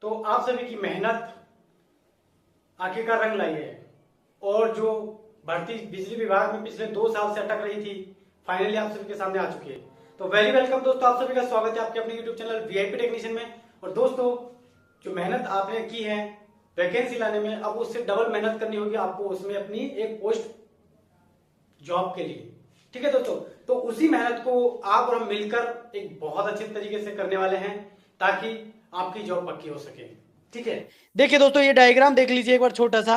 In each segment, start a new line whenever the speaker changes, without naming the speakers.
तो आप सभी की मेहनत आखिरकार रंग लाई है और जो भर्ती बिजली विभाग में पिछले 2 साल से अटक रही थी, फाइनली आप सभी के सामने आ चुकी है। तो वेरी वेलकम दोस्तों, आप सभी का स्वागत है आपके अपने यूट्यूब चैनल वीआईपी टेक्नीशियन में। और दोस्तों, जो मेहनत आपने की है वैकेंसी लाने में, अब उससे डबल मेहनत करनी होगी आपको उसमें अपनी एक पोस्ट जॉब के लिए। ठीक है दोस्तों, तो उसी मेहनत को आप और हम मिलकर एक बहुत अच्छे तरीके से करने वाले हैं ताकि आपकी जॉब पक्की हो सके। ठीक है, देखिए दोस्तों, ये डायग्राम देख लीजिए एक बार छोटा सा।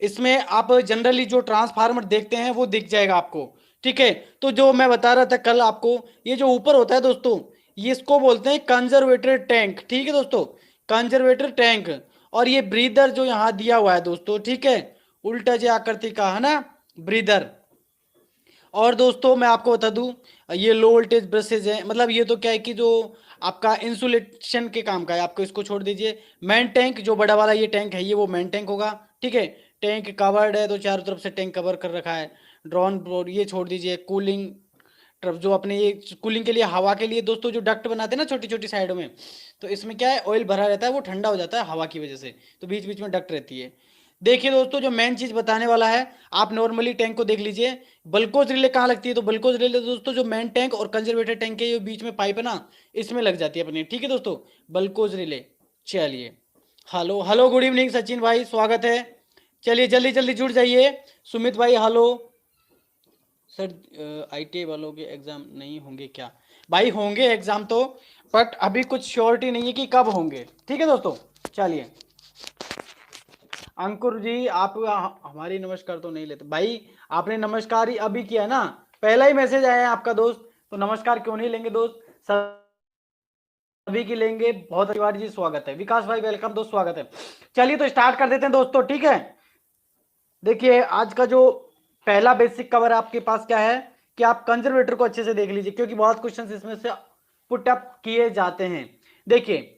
इसमें आप जनरली जो ट्रांसफार्मर देखते हैं वो दिख जाएगा आपको। ठीक है, तो जो मैं बता रहा था कल आपको, ये जो ऊपर होता है दोस्तों, ये इसको बोलते हैं कंजर्वेटर टैंक। ठीक है दोस्तों, कंजर्वेटर टैंक। और ये ब्रीदर जो यहाँ दिया हुआ है दोस्तों, ठीक है, उल्टा जो आकृति का है ना, ब्रीदर। और दोस्तों मैं आपको बता दूं, ये लो वोल्टेज ब्रशेज है, मतलब ये तो क्या है कि जो आपका इंसुलेशन के काम का है, आपको इसको छोड़ दीजिए। मेन टैंक जो बड़ा वाला ये टैंक है, ये वो मेन टैंक होगा। ठीक है, टैंक कवर्ड है तो चारों तरफ से टैंक कवर कर रखा है। ड्रॉन ये छोड़ दीजिए। कूलिंग ट्रफ जो अपने ये कूलिंग के लिए, हवा के लिए दोस्तों, जो डक्ट बनाते हैं ना छोटी छोटी साइडों में, तो इसमें क्या है, ऑयल भरा रहता है, वो ठंडा हो जाता है हवा की वजह से, तो बीच बीच में डक्ट रहती है। देखिए दोस्तों, जो मेन चीज बताने वाला है, आप नॉर्मली टैंक को देख लीजिए। बल्कोज रिले कहाँ लगती है, तो बल्कोज रिले दोस्तों जो मेन टैंक और कंजर्वेटर टैंक के ये बीच में पाइप है ना, इसमें लग जाती है अपनी। ठीक है दोस्तों, बल्कोज रिले। चलिए, hello hello, good evening Sachin भाई, स्वागत है। चलिए जल्दी जल्दी जुड़ जाइए। सुमित भाई हेलो। सर आईटीआई वालों के एग्जाम नहीं होंगे क्या? भाई होंगे एग्जाम तो, बट अभी कुछ श्योरिटी नहीं है कि कब होंगे। ठीक है दोस्तों, चलिए। अंकुर जी, आप हमारी नमस्कार तो नहीं लेते भाई, आपने नमस्कार ही अभी किया है ना, पहला ही मैसेज आया है आपका दोस्त, तो नमस्कार क्यों नहीं लेंगे दोस्त, सभी की लेंगे। बहुत तिवारी जी स्वागत है। विकास भाई वेलकम दोस्त, स्वागत है। चलिए तो स्टार्ट कर देते हैं दोस्तों। ठीक है, देखिए आज का जो पहला बेसिक कवर आपके पास क्या है कि आप कंजर्वेटर को अच्छे से देख लीजिए, क्योंकि बहुत क्वेश्चंस इसमें से पुट अप किए जाते हैं। देखिए,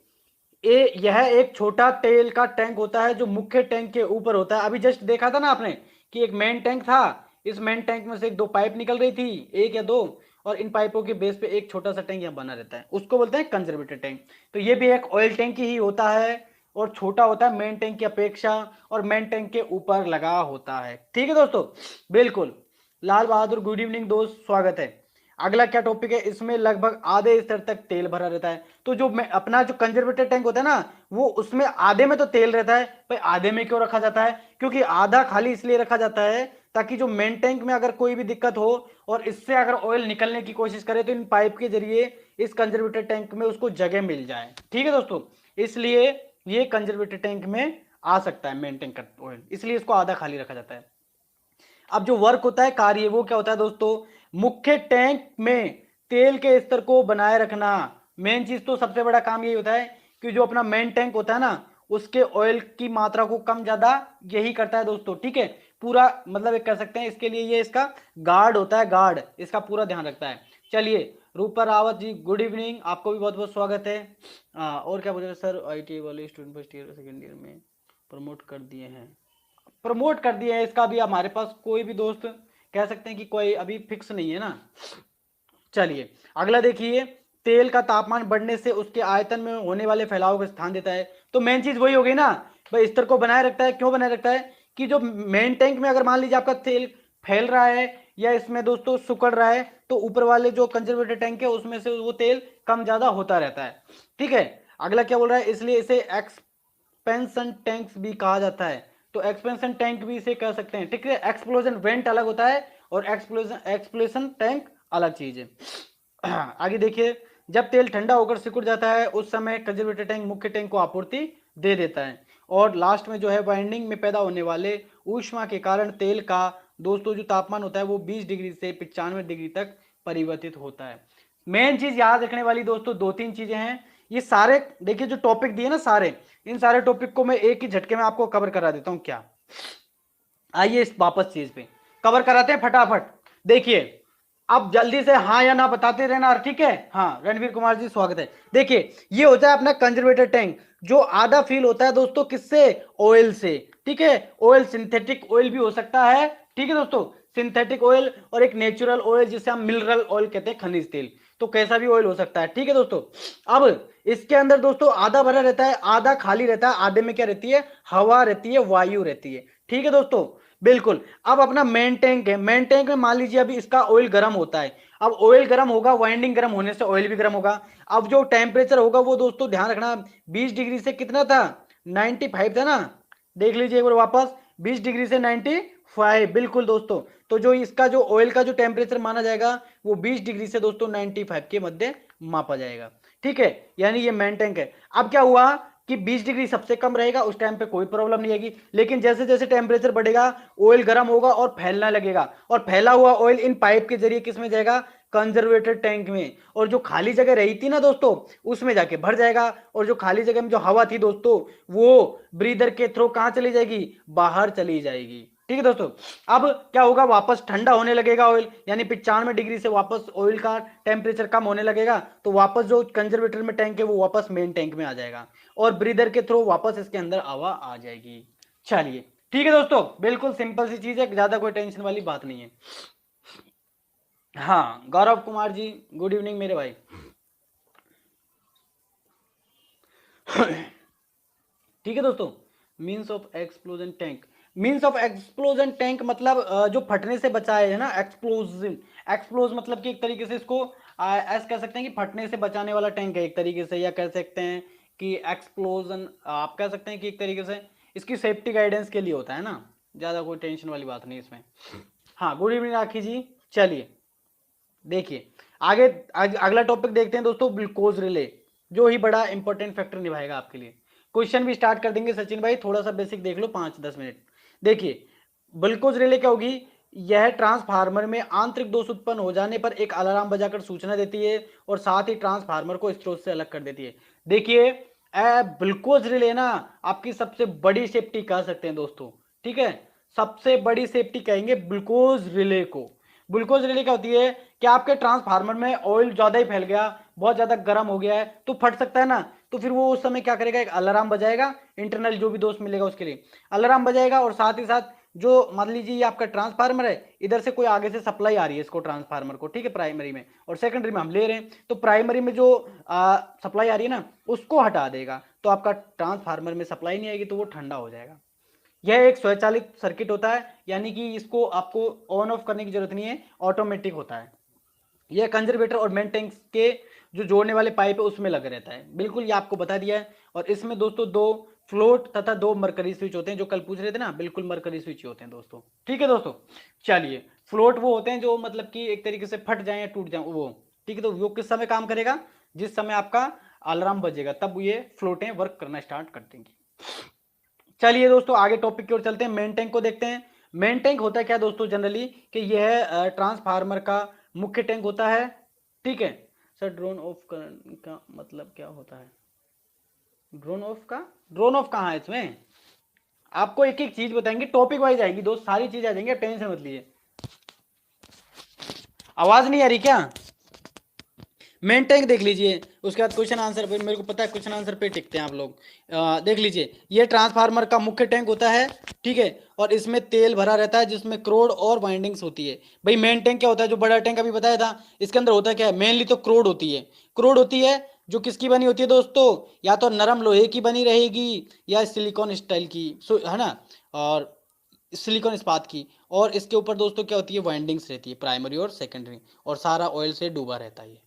यह एक छोटा तेल का टैंक होता है जो मुख्य टैंक के ऊपर होता है। अभी जस्ट देखा था ना आपने कि एक मेन टैंक था, इस मेन टैंक में से एक दो पाइप निकल रही थी, एक या दो, और इन पाइपों के बेस पे एक छोटा सा टैंक यहाँ बना रहता है, उसको बोलते हैं कंजर्वेटर टैंक। तो ये भी एक ऑयल टैंक ही होता है और छोटा होता है मेन टैंक की अपेक्षा, और मेन टैंक के ऊपर लगा होता है। ठीक है दोस्तों, बिल्कुल। लाल बहादुर गुड इवनिंग दोस्त, स्वागत है। अगला क्या टॉपिक है, इसमें लगभग आधे स्तर तक तेल भरा रहता है। तो जो अपना जो कंजर्वेटर टैंक होता है ना, वो उसमें आधे में तो तेल रहता है। भाई आधे में क्यों रखा जाता है, क्योंकि आधा खाली इसलिए रखा जाता है ताकि जो मेन टैंक में अगर कोई भी दिक्कत हो और इससे अगर ऑयल निकलने की कोशिश करे तो इन पाइप के जरिए इस कंजर्वेटर टैंक में उसको जगह मिल जाए। ठीक है दोस्तों, इसलिए ये कंजर्वेटर टैंक में आ सकता है मेन टैंक का ऑयल, इसलिए इसको आधा खाली रखा जाता है। अब जो वर्क होता है, कार्य, वो क्या होता है दोस्तों, मुख्य टैंक में तेल के स्तर को बनाए रखना। मेन चीज तो सबसे बड़ा काम यही होता है कि जो अपना मेन टैंक होता है ना, उसके ऑयल की मात्रा को कम ज्यादा यही करता है दोस्तों। ठीक है, पूरा मतलब एक कह सकते हैं इसके लिए ये इसका गार्ड होता है, गार्ड इसका पूरा ध्यान रखता है। चलिए, रूपा रावत जी गुड इवनिंग, आपको भी बहुत बहुत स्वागत है। और क्या बोल रहे सर, आईटीआई वाले student first year second year में प्रमोट कर दिए हैं, प्रमोट कर दिया है, इसका भी हमारे पास कोई भी दोस्त कह सकते हैं कि कोई अभी फिक्स नहीं है ना। चलिए अगला देखिए, तेल का तापमान बढ़ने से उसके आयतन में होने वाले फैलाव को स्थान देता है। तो मेन चीज वही हो गई ना भाई, स्तर को बनाए रखता है। क्यों बनाए रखता है कि जो मेन टैंक में अगर मान लीजिए आपका तेल फैल रहा है या इसमें दोस्तों सुकड़ रहा है, तो ऊपर वाले जो कंजर्वेटर टैंक है उसमें से वो तेल कम ज्यादा होता रहता है। ठीक है, अगला क्या बोल रहा है, इसलिए इसे एक्सपेंशन टैंक्स भी कहा जाता है। तो एक्सपेंशन टैंक भी इसे कह सकते हैं। ठीक है, एक्सप्लोजन वेंट अलग होता है और एक्सप्लोजन टैंक अलग चीज है। आगे देखिए, जब तेल ठंडा होकर सिकुड़ जाता है उस समय कंजर्वेटर टैंक मुख्य टैंक को आपूर्ति दे देता है। और लास्ट में जो है, वाइंडिंग में पैदा होने वाले ऊष्मा के कारण तेल का दोस्तों जो तापमान होता है वो 20 डिग्री से 95 डिग्री तक परिवर्तित होता है। मेन चीज याद रखने वाली दोस्तों दो तीन चीजें हैं। ये सारे देखिए जो टॉपिक दिए ना सारे, इन सारे टॉपिक को मैं एक ही झटके में आपको कवर करा देता हूं। क्या, आइए इस वापस चीज पे कवर कराते हैं फटाफट। देखिए, अब जल्दी से हाँ या ना बताते रहना, ठीक है। हाँ, रणवीर कुमार जी स्वागत है। देखिए, ये होता है अपना कंजर्वेटर टैंक, जो आधा फील होता है दोस्तों किससे, ऑयल से। ठीक है, ऑयल सिंथेटिक ऑयल भी हो सकता है। ठीक है दोस्तों, सिंथेटिक ऑयल और एक नेचुरल ऑयल जिसे हम मिनरल ऑयल कहते हैं, खनिज तेल। तो कैसा भी ऑयल हो सकता है। ठीक है दोस्तों, अब इसके अंदर दोस्तों आधा भरा रहता है, आधा खाली रहता है। आधे में क्या रहती है, हवा रहती है, वायु रहती है। ठीक है दोस्तों, बिल्कुल। अब अपना मेन टैंक है, मेन टैंक में मान लीजिए अभी इसका ऑयल गर्म होता है। अब ऑयल गर्म होगा, वाइंडिंग गर्म होने से ऑयल भी गर्म होगा। अब जो टेम्परेचर होगा वो दोस्तों ध्यान रखना, 20 डिग्री से कितना था, 95 था ना। देख लीजिए एक बार वापस, 20 डिग्री से 95, बिल्कुल दोस्तों। तो जो इसका जो ऑयल का जो टेम्परेचर माना जाएगा वो 20 डिग्री से दोस्तों 95 के मध्य मापा जाएगा। ठीक है, यानी ये मेन टैंक है। अब क्या हुआ कि 20 डिग्री सबसे कम रहेगा, उस टाइम पे कोई प्रॉब्लम नहीं आएगी। लेकिन जैसे जैसे टेम्परेचर बढ़ेगा ऑयल गर्म होगा और फैलने लगेगा, और फैला हुआ ऑयल इन पाइप के जरिए किस में जाएगा, कंजर्वेटर टैंक में। और जो खाली जगह रही थी ना दोस्तों उसमें जाके भर जाएगा, और जो खाली जगह में जो हवा थी दोस्तों वो ब्रीदर के थ्रू कहां चली जाएगी, बाहर चली जाएगी। ठीक है दोस्तों, अब क्या होगा, वापस ठंडा होने लगेगा ऑयल, यानी 95 डिग्री से वापस ऑयल का टेम्परेचर कम होने लगेगा, तो वापस जो कंजर्वेटर में टैंक है वो वापस मेन टैंक में आ जाएगा, और ब्रीदर के थ्रू वापस इसके अंदर हवा आ जाएगी। चलिए ठीक है दोस्तों, बिल्कुल सिंपल सी चीज है, ज्यादा कोई टेंशन वाली बात नहीं है। हाँ गौरव कुमार जी, गुड इवनिंग मेरे भाई। ठीक है दोस्तों, means of explosion tank, means of explosion tank मतलब जो फटने से बचा है ना, एक्सप्लोजन, एक्सप्लोज मतलब कि एक तरीके से इसको ऐसे कह सकते हैं कि फटने से बचाने वाला टैंक है एक तरीके से, या कह सकते हैं कि एक्सप्लोजन, आप कह सकते हैं कि एक तरीके से इसकी सेफ्टी गाइडेंस के लिए होता है ना, ज़्यादा कोई टेंशन वाली बात नहीं इसमें। हाँ गुड इवनिंग राखी जी। चलिए देखिए आगे, अगला टॉपिक देखते हैं दोस्तों, ग्लूकोज रिले, जो ही बड़ा इंपॉर्टेंट फैक्टर निभाएगा आपके लिए। क्वेश्चन भी स्टार्ट कर देंगे सचिन भाई, थोड़ा सा बेसिक देख लो 5-10 मिनट। देखिए ग्लूकोज रिले क्या होगी, यह ट्रांसफार्मर में आंतरिक दोष उत्पन्न हो जाने पर एक अलार्म बजाकर सूचना देती है, और साथ ही ट्रांसफार्मर को स्रोत से अलग कर देती है। देखिए ग्लूकोज रिले ना आपकी सबसे बड़ी सेफ्टी कह सकते हैं दोस्तों। ठीक है, सबसे बड़ी सेफ्टी कहेंगे ग्लूकोज रिले को। ग्लूकोज रिले क्या होती है कि आपके ट्रांसफार्मर में ऑयल ज्यादा ही फैल गया, बहुत ज्यादा गर्म हो गया है, तो फट सकता है ना, तो फिर वो उस समय क्या करेगा, एक अलार्म बजाएगा, इंटरनल जो भी दोष मिलेगा उसके लिए अलार्म बजाएगा। और साथ ही साथ जो मान लीजिए ये आपका ट्रांसफार्मर है, इधर से कोई आगे से सप्लाई आ रही है इसको ट्रांसफार्मर को, ठीक है, प्राइमरी में, और सेकेंडरी में हम ले रहे हैं, तो प्राइमरी में जो सप्लाई आ रही है ना उसको हटा देगा, तो आपका ट्रांसफार्मर में सप्लाई नहीं आएगी, तो वो ठंडा हो जाएगा। यह एक स्वचालित सर्किट होता है, यानी कि इसको आपको ऑन ऑफ करने की जरूरत नहीं है, ऑटोमेटिक होता है। यह कंजर्वेटर और मेन टैंक के जो जोड़ने वाले पाइप है उसमें लगा रहता है, बिल्कुल ये आपको बता दिया है। और इसमें दोस्तों 2 फ्लोट तथा 2 मरकरी स्विच होते हैं, जो कल पूछ रहे थे ना, बिल्कुल मरकरी स्विच होते हैं दोस्तों। ठीक है दोस्तों, चलिए फ्लोट वो होते हैं जो मतलब कि एक तरीके से फट जाए या टूट जाए वो। ठीक है, तो वो किस समय काम करेगा, जिस समय आपका अलार्म बजेगा तब ये फ्लोटें वर्क करना स्टार्ट कर देंगी। चलिए दोस्तों आगे टॉपिक की ओर चलते हैं, मेन टैंक को देखते हैं। मेन टैंक होता है क्या दोस्तों, जनरली कि यह ट्रांसफार्मर का मुख्य टैंक होता है। ठीक है सर, ड्रोन ऑफ का मतलब क्या होता है, ड्रोन ऑफ का, ड्रोन ऑफ कहाँ है इसमें, आपको एक एक चीज बताएंगे, टॉपिक वाइज आएगी दोस्त, सारी चीज आ जाएंगे, टेंशन मत लीजिए। आवाज नहीं आ रही क्या, मेन टैंक देख लीजिए, उसके बाद क्वेश्चन आंसर पे, मेरे को पता है क्वेश्चन आंसर पे टिकते हैं आप लोग। देख लीजिए, ये ट्रांसफार्मर का मुख्य टैंक होता है। ठीक है, और इसमें तेल भरा रहता है जिसमें क्रोड और वाइंडिंग्स होती है। भाई मेन टैंक क्या होता है, जो बड़ा टैंक अभी बताया था, इसके अंदर होता क्या है, मेनली तो क्रोड होती है। क्रोड होती है जो किसकी बनी होती है दोस्तों, या तो नरम लोहे की बनी रहेगी या सिलिकॉन स्टाइल की, है ना, और सिलिकॉन इस्पात की। और इसके ऊपर दोस्तों क्या होती है, वाइंडिंग्स रहती है, प्राइमरी और सेकेंडरी, और सारा ऑयल से डूबा रहता है।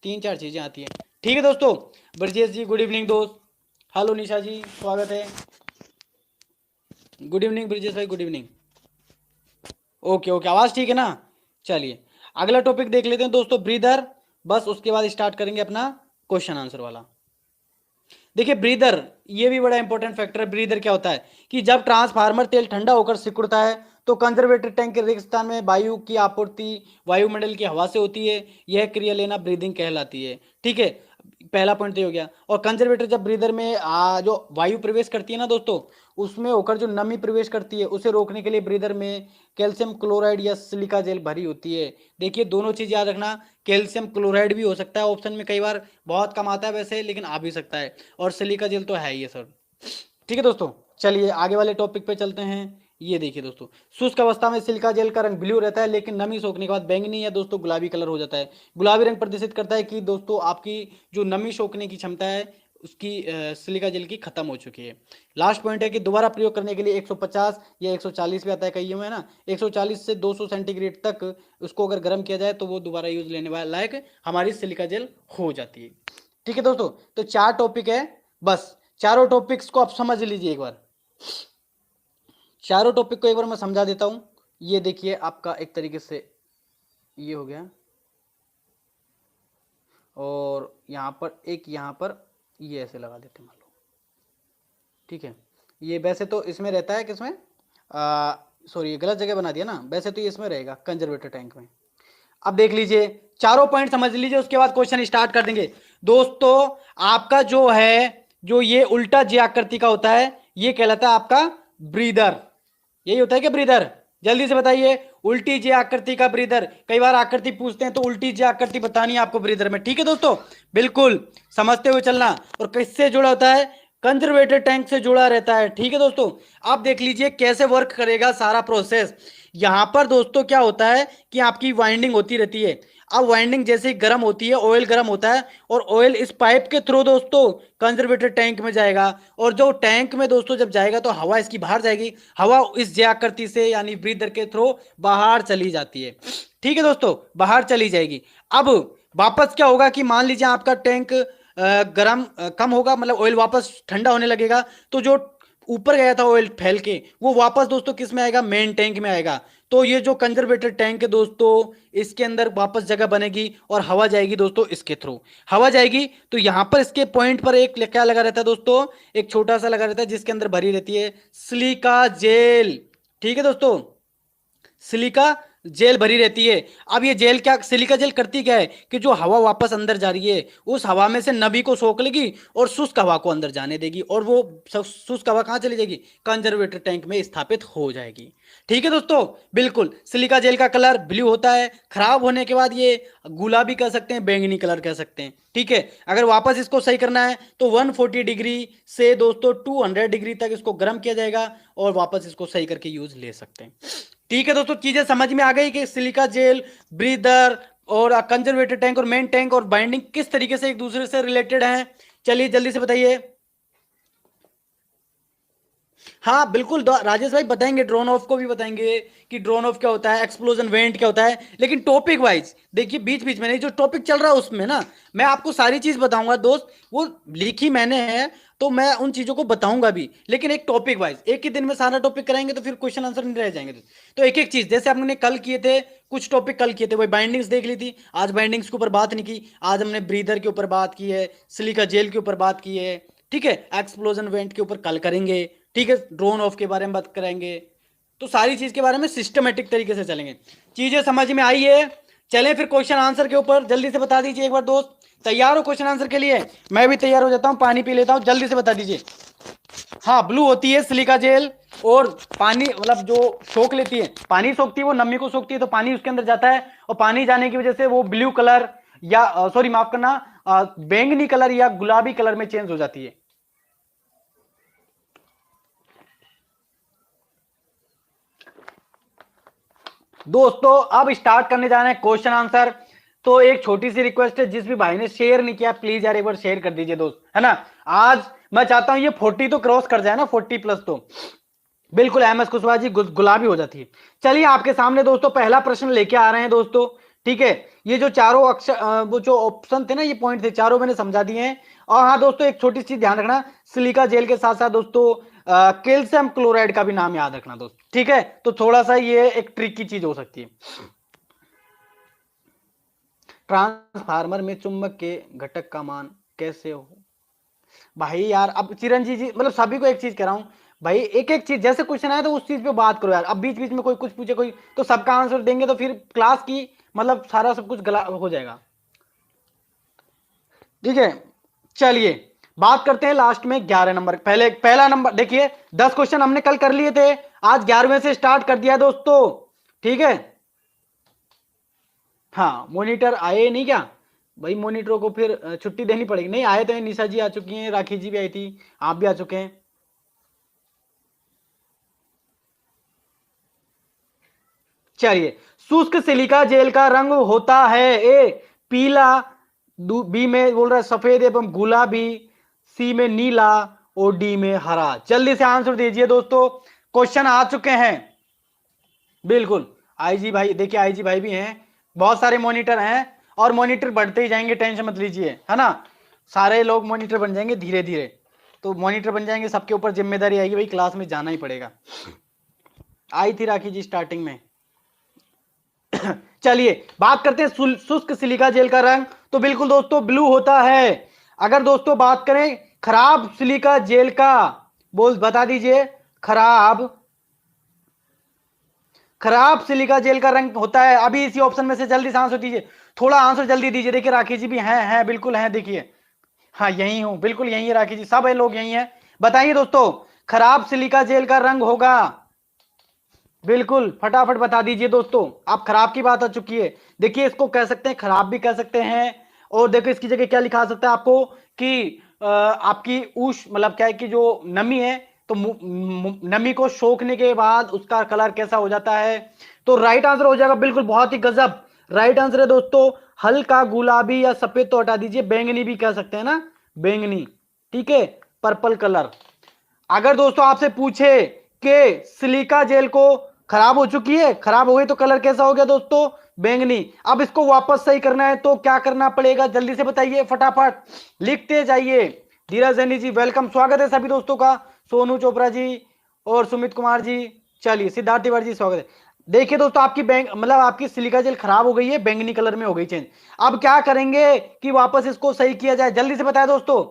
3-4 चीजें आती हैं। ठीक है दोस्तों, ब्रजेश जी गुड इवनिंग दोस्त, हेलो निशा जी स्वागत है, गुड इवनिंग ब्रजेश भाई, गुड इवनिंग। ओके ओके, आवाज ठीक है ना। चलिए अगला टॉपिक देख लेते हैं दोस्तों, ब्रीदर, बस उसके बाद स्टार्ट करेंगे अपना क्वेश्चन आंसर वाला। देखिए ब्रीदर, ये भी बड़ा इंपॉर्टेंट फैक्टर है। ब्रीदर क्या होता है कि जब ट्रांसफार्मर तेल ठंडा होकर सिकुड़ता है तो कंजर्वेटर टैंक के रिक्त स्थान में वायु की आपूर्ति वायुमंडल की हवा से होती है, यह क्रिया लेना ब्रीदिंग कहलाती है। ठीक है, पहला पॉइंट तो हो गया। और कंजर्वेटर जब ब्रीदर में जो वायु प्रवेश करती है ना दोस्तों, उसमें होकर जो नमी प्रवेश करती है उसे रोकने के लिए ब्रीदर में कैल्शियम क्लोराइड या सिलिका जेल भरी होती है। देखिए दोनों चीज याद रखना, कैल्शियम क्लोराइड भी हो सकता है ऑप्शन में, कई बार बहुत कम आता है वैसे, लेकिन आ भी सकता है, और सिलिका जेल तो है ही है सर। ठीक है दोस्तों, चलिए आगे वाले टॉपिक पे चलते हैं। ये देखिए दोस्तों, शुष्क अवस्था में सिलिका जेल का रंग ब्लू रहता है, लेकिन नमी सोखने के बाद बैंगनी या दोस्तों गुलाबी कलर हो जाता है। गुलाबी रंग प्रदर्शित करता है कि दोस्तों आपकी जो नमी सोखने की क्षमता है उसकी सिलिका जेल की खत्म हो चुकी है। लास्ट पॉइंट है कि दोबारा प्रयोग करने के लिए 150 या 140 भी आता है कईयों में ना, 140 से 200 सेंटीग्रेड तक उसको अगर गर्म किया जाए तो वो दोबारा यूज लेने वाला लायक हमारी सिलिका जेल हो जाती है। ठीक है दोस्तों, तो 4 टॉपिक है, बस चारों टॉपिक्स को आप समझ लीजिए एक बार। चारों टॉपिक को एक बार मैं समझा देता हूं। ये देखिए आपका एक तरीके से ये हो गया, और यहां पर एक, यहां पर ये ऐसे लगा देते हैं मान लो। ठीक है, ये वैसे तो इसमें रहता है किसमें, सॉरी गलत जगह बना दिया ना, वैसे तो ये इसमें रहेगा कंजर्वेटर टैंक में। अब देख लीजिए, चारों पॉइंट समझ लीजिए, उसके बाद क्वेश्चन स्टार्ट कर देंगे दोस्तों। आपका जो है, जो ये उल्टा जे आकृति का होता है, ये कहलाता है आपका ब्रीदर। यही होता है क्या ब्रीदर? जल्दी से बताइए, उल्टी जे आकृति का ब्रीदर। कई बार आकृति पूछते हैं तो उल्टी जे आकृति बतानी है आपको ब्रीदर में। ठीक है दोस्तों, बिल्कुल समझते हुए चलना। और किससे जुड़ा होता है? कंजर्वेटर टैंक से जुड़ा रहता है। ठीक है दोस्तों, आप देख लीजिए कैसे वर्क करेगा सारा प्रोसेस। यहां पर दोस्तों क्या होता है कि आपकी वाइंडिंग होती रहती है। अब वाइंडिंग जैसे ही गर्म होती है, ऑयल गर्म होता है, और ऑयल इस पाइप के थ्रू दोस्तों कंजर्वेटर टैंक में जाएगा। और जो टैंक में दोस्तों जब जाएगा तो हवा इसकी बाहर जाएगी, हवा इस ज्याकृति से यानी ब्रीदर के थ्रू बाहर चली जाती है। ठीक है दोस्तों, बाहर चली जाएगी। अब वापस क्या होगा कि मान लीजिए आपका टैंक गर्म कम होगा, मतलब ऑयल वापस ठंडा होने लगेगा, तो जो ऊपर गया था ऑयल फैल के, वो वापस दोस्तों किस में आएगा? मेन टैंक में आएगा। तो ये जो कंजर्वेटर टैंक है दोस्तों, इसके अंदर वापस जगह बनेगी और हवा जाएगी दोस्तों इसके थ्रू। हवा जाएगी तो यहां पर इसके पॉइंट पर एक क्या लगा रहता है दोस्तों? एक छोटा सा लगा रहता है, जिसके अंदर भरी रहती है सिलिका जेल। ठीक है दोस्तों, सिलिका जेल भरी रहती है। अब ये जेल क्या, सिलिका जेल करती क्या है कि जो हवा वापस अंदर जा रही है, उस हवा में से नमी को सोख लेगी और शुष्क हवा को अंदर जाने देगी, और वो शुष्क हवा कहां चली जाएगी? कंजर्वेटर टैंक में स्थापित हो जाएगी। ठीक है दोस्तों, बिल्कुल सिलिका जेल का कलर ब्लू होता है। खराब होने के बाद ये गुलाबी कह सकते हैं, बैंगनी कलर कह सकते हैं। ठीक है, अगर वापस इसको सही करना है तो 140 डिग्री से दोस्तों 200 डिग्री तक इसको गर्म किया जाएगा, और वापस इसको सही करके यूज ले सकते हैं। ठीक है दोस्तों, चीजें समझ में आ गई कि सिलिका जेल, ब्रीदर और कंजर्वेटर टैंक और मेन टैंक और बाइंडिंग किस तरीके से एक दूसरे से रिलेटेड हैं। चलिए जल्दी से बताइए। हाँ बिल्कुल राजेश भाई बताएंगे, ड्रोन ऑफ को भी बताएंगे कि ड्रोन ऑफ क्या होता है, एक्सप्लोजन वेंट क्या होता है। लेकिन टॉपिक वाइज देखिए, बीच बीच में नहीं, जो टॉपिक चल रहा है उसमें ना मैं आपको सारी चीज बताऊंगा दोस्त। वो लिखी मैंने है तो मैं उन चीजों को बताऊंगा भी, लेकिन एक टॉपिक वाइज। एक ही दिन में सारा टॉपिक कराएंगे तो फिर क्वेश्चन आंसर नहीं रह जाएंगे। तो एक एक चीज जैसे हमने कल किए थे, कुछ टॉपिक कल किए थे, वही बाइंडिंग्स देख ली थी। आज बाइंडिंग्स के ऊपर बात नहीं की, आज हमने ब्रीदर के ऊपर बात की है, सिलिका जेल के ऊपर बात की है। ठीक है, एक्सप्लोजन वेंट के ऊपर कल करेंगे। ठीक है, ड्रोन ऑफ के बारे में बात करेंगे। तो सारी चीज के बारे में सिस्टमेटिक तरीके से चलेंगे। चीजें समझ में आई है? चलें फिर क्वेश्चन आंसर के ऊपर। जल्दी से बता दीजिए एक बार दोस्त, तैयार हो क्वेश्चन आंसर के लिए? मैं भी तैयार हो जाता हूं, पानी पी लेता हूं, जल्दी से बता दीजिए। हाँ, ब्लू होती है सिलिका जेल, और पानी मतलब जो सोख लेती है, पानी सोखती है, वो नमी को सोखती है, तो पानी उसके अंदर जाता है, और पानी जाने की वजह से वो ब्लू कलर या सॉरी माफ करना, बैंगनी कलर या गुलाबी कलर में चेंज हो जाती है। दोस्तों अब स्टार्ट करने जा रहे हैं क्वेश्चन आंसर। तो एक छोटी सी रिक्वेस्ट है, जिस भी भाई ने शेयर नहीं किया प्लीज यार एक बार शेयर कर दीजिए दोस्त, है ना। आज मैं चाहता हूं ये 40 तो क्रॉस कर जाए ना, 40 प्लस तो बिल्कुल एम एस कुशवाहा जी गुलाबी हो जाती है। चलिए आपके सामने दोस्तों पहला प्रश्न लेके आ रहे हैं दोस्तों। ठीक है, ये जो चारों अक्षर वो जो ऑप्शन थे ना, ये पॉइंट थे, चारों मैंने समझा दिए हैं। और हाँ दोस्तों, एक छोटी सी ध्यान रखना, सिलिका जेल के साथ साथ दोस्तों कैल्शियम क्लोराइड का भी नाम याद रखना दोस्त। ठीक है, तो थोड़ा सा ये एक ट्रिक की चीज हो सकती है। ट्रांसफार्मर में चुंबक के घटक का मान कैसे हो? भाई यार अब चिरंजीवी जी, मतलब सभी को एक चीज कह रहा हूं भाई, एक एक चीज जैसे क्वेश्चन आया तो उस चीज पे बात करो यार। अब बीच बीच में कोई कुछ पूछे कोई, तो सबका आंसर देंगे तो फिर क्लास की मतलब सारा सब कुछ गला हो जाएगा। ठीक है, चलिए बात करते हैं लास्ट में 11 नंबर। पहले पहला नंबर देखिए, 10 क्वेश्चन हमने कल कर लिए थे, आज 11वें से स्टार्ट कर दिया दोस्तों। ठीक है, हाँ मॉनिटर आए नहीं क्या भाई? मॉनिटरों को फिर छुट्टी देनी पड़ेगी। नहीं आए तो निशा जी आ चुकी हैं, राखी जी भी आई थी, आप भी आ चुके हैं। चलिए, शुष्क सिलिका जेल का रंग होता है ए पीला, बी में बोल रहा है सफेद एवं गुलाबी, सी में नीला और डी में हरा। जल्दी से आंसर दीजिए दोस्तों, क्वेश्चन आ चुके हैं। बिल्कुल आईजी भाई, देखिए आईजी भाई भी हैं, बहुत सारे मॉनिटर हैं और मॉनिटर बढ़ते ही जाएंगे, टेंशन मत लीजिए, है ना। सारे लोग मॉनिटर बन जाएंगे धीरे धीरे, तो मॉनिटर बन जाएंगे, सबके ऊपर जिम्मेदारी आएगी, भाई क्लास में जाना ही पड़ेगा। आई थी राखी जी स्टार्टिंग में। चलिए बात करते हैं शुष्क सिलिका जेल का रंग, तो बिल्कुल दोस्तों ब्लू होता है। अगर दोस्तों बात करें खराब सिलिका जेल का, बोल बता दीजिए, खराब सिलिका जेल का रंग होता है, अभी इसी ऑप्शन में से जल्दी से आंसर दीजिए, थोड़ा आंसर जल्दी दीजिए। देखिए राखी जी भी हैं बिल्कुल हैं, देखिए हाँ यही हूं, बिल्कुल यही है राखी जी, सब है लोग यही हैं। बताइए दोस्तों, खराब सिलिका जेल का रंग होगा, बिल्कुल फटाफट बता दीजिए दोस्तों। आप खराब की बात आ चुकी है, देखिए इसको कह सकते हैं खराब भी कह सकते हैं, और देखो इसकी जगह क्या लिखा सकता है आपको कि आपकी उष मतलब क्या है कि जो नमी है, तो नमी को सोखने के बाद उसका कलर कैसा हो जाता है, तो राइट आंसर हो जाएगा बिल्कुल, बहुत ही गजब राइट आंसर है दोस्तों, हल्का गुलाबी या सफेद तो हटा दीजिए, बैंगनी भी कह सकते हैं ना, बैंगनी, ठीक है, पर्पल कलर। अगर दोस्तों आपसे पूछे कि सिलिका जेल को खराब हो चुकी है, खराब हो गई, तो कलर कैसा हो गया दोस्तों, बैंगनी। अब इसको वापस सही करना है तो क्या करना पड़ेगा, जल्दी से बताइए, फटाफट लिखते जाइए। धीरज जैनी जी वेलकम, स्वागत है सभी दोस्तों का, सोनू चोपड़ा जी और सुमित कुमार जी, चलिए सिद्धार्थ तिवारी जी स्वागत है। देखिए दोस्तों आपकी मतलब आपकी सिलिका जेल खराब हो गई है, बैंगनी कलर में हो गई चेंज। अब क्या करेंगे कि वापस इसको सही किया जाए, जल्दी से बताएं दोस्तों,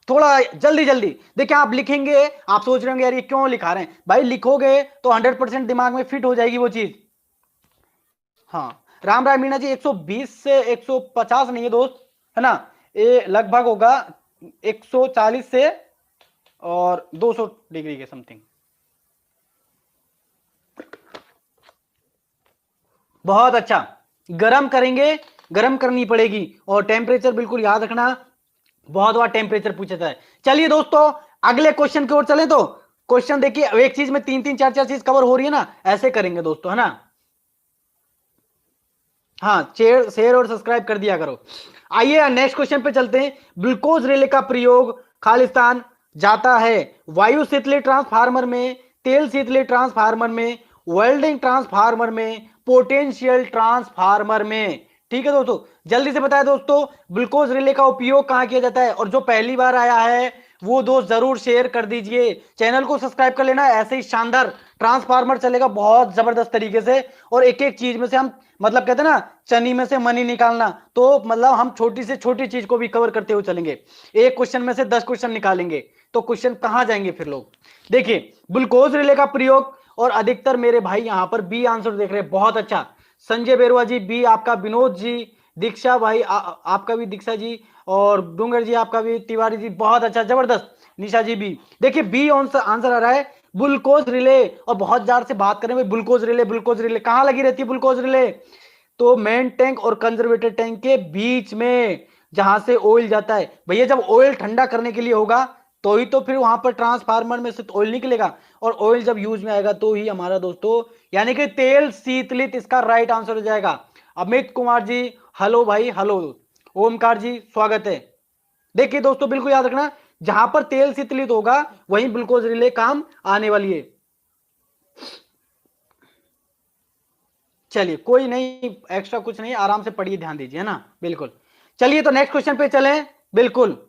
थोड़ा जल्दी जल्दी। देखिए आप लिखेंगे, आप सोच रहे होंगे यार ये क्यों लिखा रहे हैं, भाई लिखोगे तो 100% दिमाग में फिट हो जाएगी वो चीज। हाँ राम राय मीणा जी, 120 से 150 नहीं है दोस्त, है ना, ये लगभग होगा 140 से और 200 डिग्री के समथिंग। बहुत अच्छा, गरम करेंगे, गरम करनी पड़ेगी, और टेम्परेचर बिल्कुल याद रखना, बहुत बार टेम्परेचर पूछा जाता है। चलिए दोस्तों अगले क्वेश्चन की ओर चलें, तो क्वेश्चन देखिए, एक चीज में तीन तीन चार चार चीज कवर हो रही है ना, ऐसे करेंगे दोस्तों, है ना। हाँ शेयर और सब्सक्राइब कर दिया करो। आइए नेक्स्ट क्वेश्चन पे चलते हैं। ग्लूकोज रिले का प्रयोग खालिस्तान जाता है वायु शीतली ट्रांसफार्मर में, तेल शीतली ट्रांसफार्मर में, वेल्डिंग ट्रांसफार्मर में, पोटेंशियल ट्रांसफार्मर में। ठीक है दोस्तों, जल्दी से बताएं दोस्तों, ग्लूकोज रिले का उपयोग कहां किया जाता है, और जो पहली बार आया है वो दोस्त जरूर शेयर कर दीजिए, चैनल को सब्सक्राइब कर लेना, ऐसे ही शानदार ट्रांसफार्मर चलेगा बहुत जबरदस्त तरीके से, और एक एक चीज में से हम मतलब कहते हैं ना चनी में से मनी निकालना, तो मतलब हम छोटी से छोटी चीज को भी कवर करते हुए चलेंगे, एक क्वेश्चन में से 10 क्वेश्चन निकालेंगे, तो क्वेश्चन कहां जाएंगे फिर लोग। देखिए ग्लूकोज रिले का प्रयोग, और अधिकतर मेरे भाई यहां पर बी आंसर देख रहे हैं, बहुत अच्छा, संजय बेरुआ जी बी आपका, विनोद जी, दीक्षा भाई आपका भी दीक्षा जी, और डूंगर जी आपका भी, तिवारी जी बहुत अच्छा जबरदस्त, निशा जी भी, देखिए बी आंसर आ रहा है ग्लूकोज रिले। और बहुत जार से बात करें ग्लूकोज रिले कहां लगी रहती है ग्लूकोज रिले, तो मेन टैंक और कंजर्वेटर टैंक के बीच में, जहां से ऑयल जाता है, भैया जब ऑयल ठंडा करने के लिए होगा तो ही तो फिर वहां पर ट्रांसफार्मर में से ऑयल निकलेगा, और ऑयल जब यूज में आएगा तो ही हमारा दोस्तों, यानी कि तेल शीतलित इसका राइट आंसर हो जाएगा। अमित कुमार जी हेलो भाई हेलो, ओमकार जी स्वागत है। देखिए दोस्तों बिल्कुल याद रखना, जहां पर तेल शीतलित होगा वहीं ग्लूकोज रिले काम आने वाली है। चलिए कोई नहीं, एक्स्ट्रा कुछ नहीं, आराम से पढ़िए, ध्यान दीजिए, है ना, बिल्कुल। चलिए तो नेक्स्ट क्वेश्चन पे चलें, बिल्कुल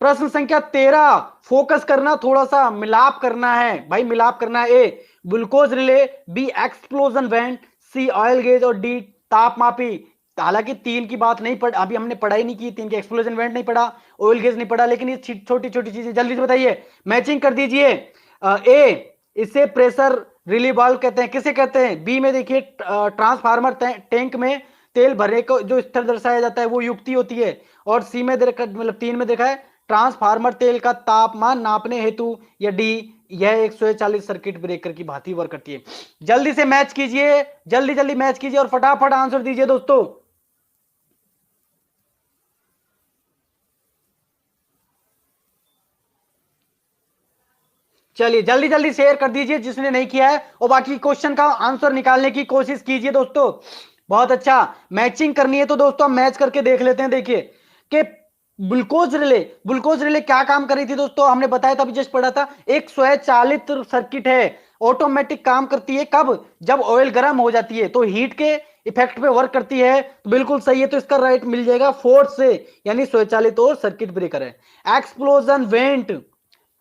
प्रश्न संख्या 13, फोकस करना, थोड़ा सा मिलाप करना है भाई, मिलाप करना है। A glucose relay, B explosion vent, C oil gauge और डी तापमापी। हालांकि तीन की बात नहीं पढ़, अभी हमने पढ़ाई नहीं की तीन के, एक्सप्लोजन वेंट नहीं पढ़ा, ऑयल गेज नहीं पढ़ा, लेकिन ये छोटी छोटी चीजें जल्दी से बताइए, मैचिंग कर दीजिए। ए इसे प्रेशर रिलीव वाल्व कहते हैं, किसे कहते हैं, बी में देखिए ट्रांसफार्मर टैंक में तेल भरने को जो स्तर दर्शाया जाता है वो युक्ति होती है, और सी में देखा मतलब तीन में देखा है ट्रांसफार्मर तेल का तापमान नापने हेतु, या डी यह 140 सर्किट ब्रेकर की भांति वर्क करती है। जल्दी से मैच कीजिए, जल्दी जल्दी मैच कीजिए और फटाफट आंसर दीजिए दोस्तों। चलिए जल्दी जल्दी शेयर कर दीजिए जिसने नहीं किया है, और बाकी क्वेश्चन का आंसर निकालने की कोशिश कीजिए दोस्तों। बहुत अच्छा, मैचिंग करनी है तो दोस्तों हम मैच करके देख लेते हैं। देखिए कि ग्लूकोज रिले क्या काम कर रही थी दोस्तों, हमने बताया था, अभी जस्ट पढ़ा था, एक स्वचालित सर्किट है, ऑटोमेटिक काम करती है। कब? जब ऑयल गर्म हो जाती है तो हीट के इफेक्ट पे वर्क करती है। तो बिल्कुल सही है, तो इसका राइट मिल जाएगा फोर्स से, यानी स्वचालित और सर्किट ब्रेकर है। एक्सप्लोजन वेंट,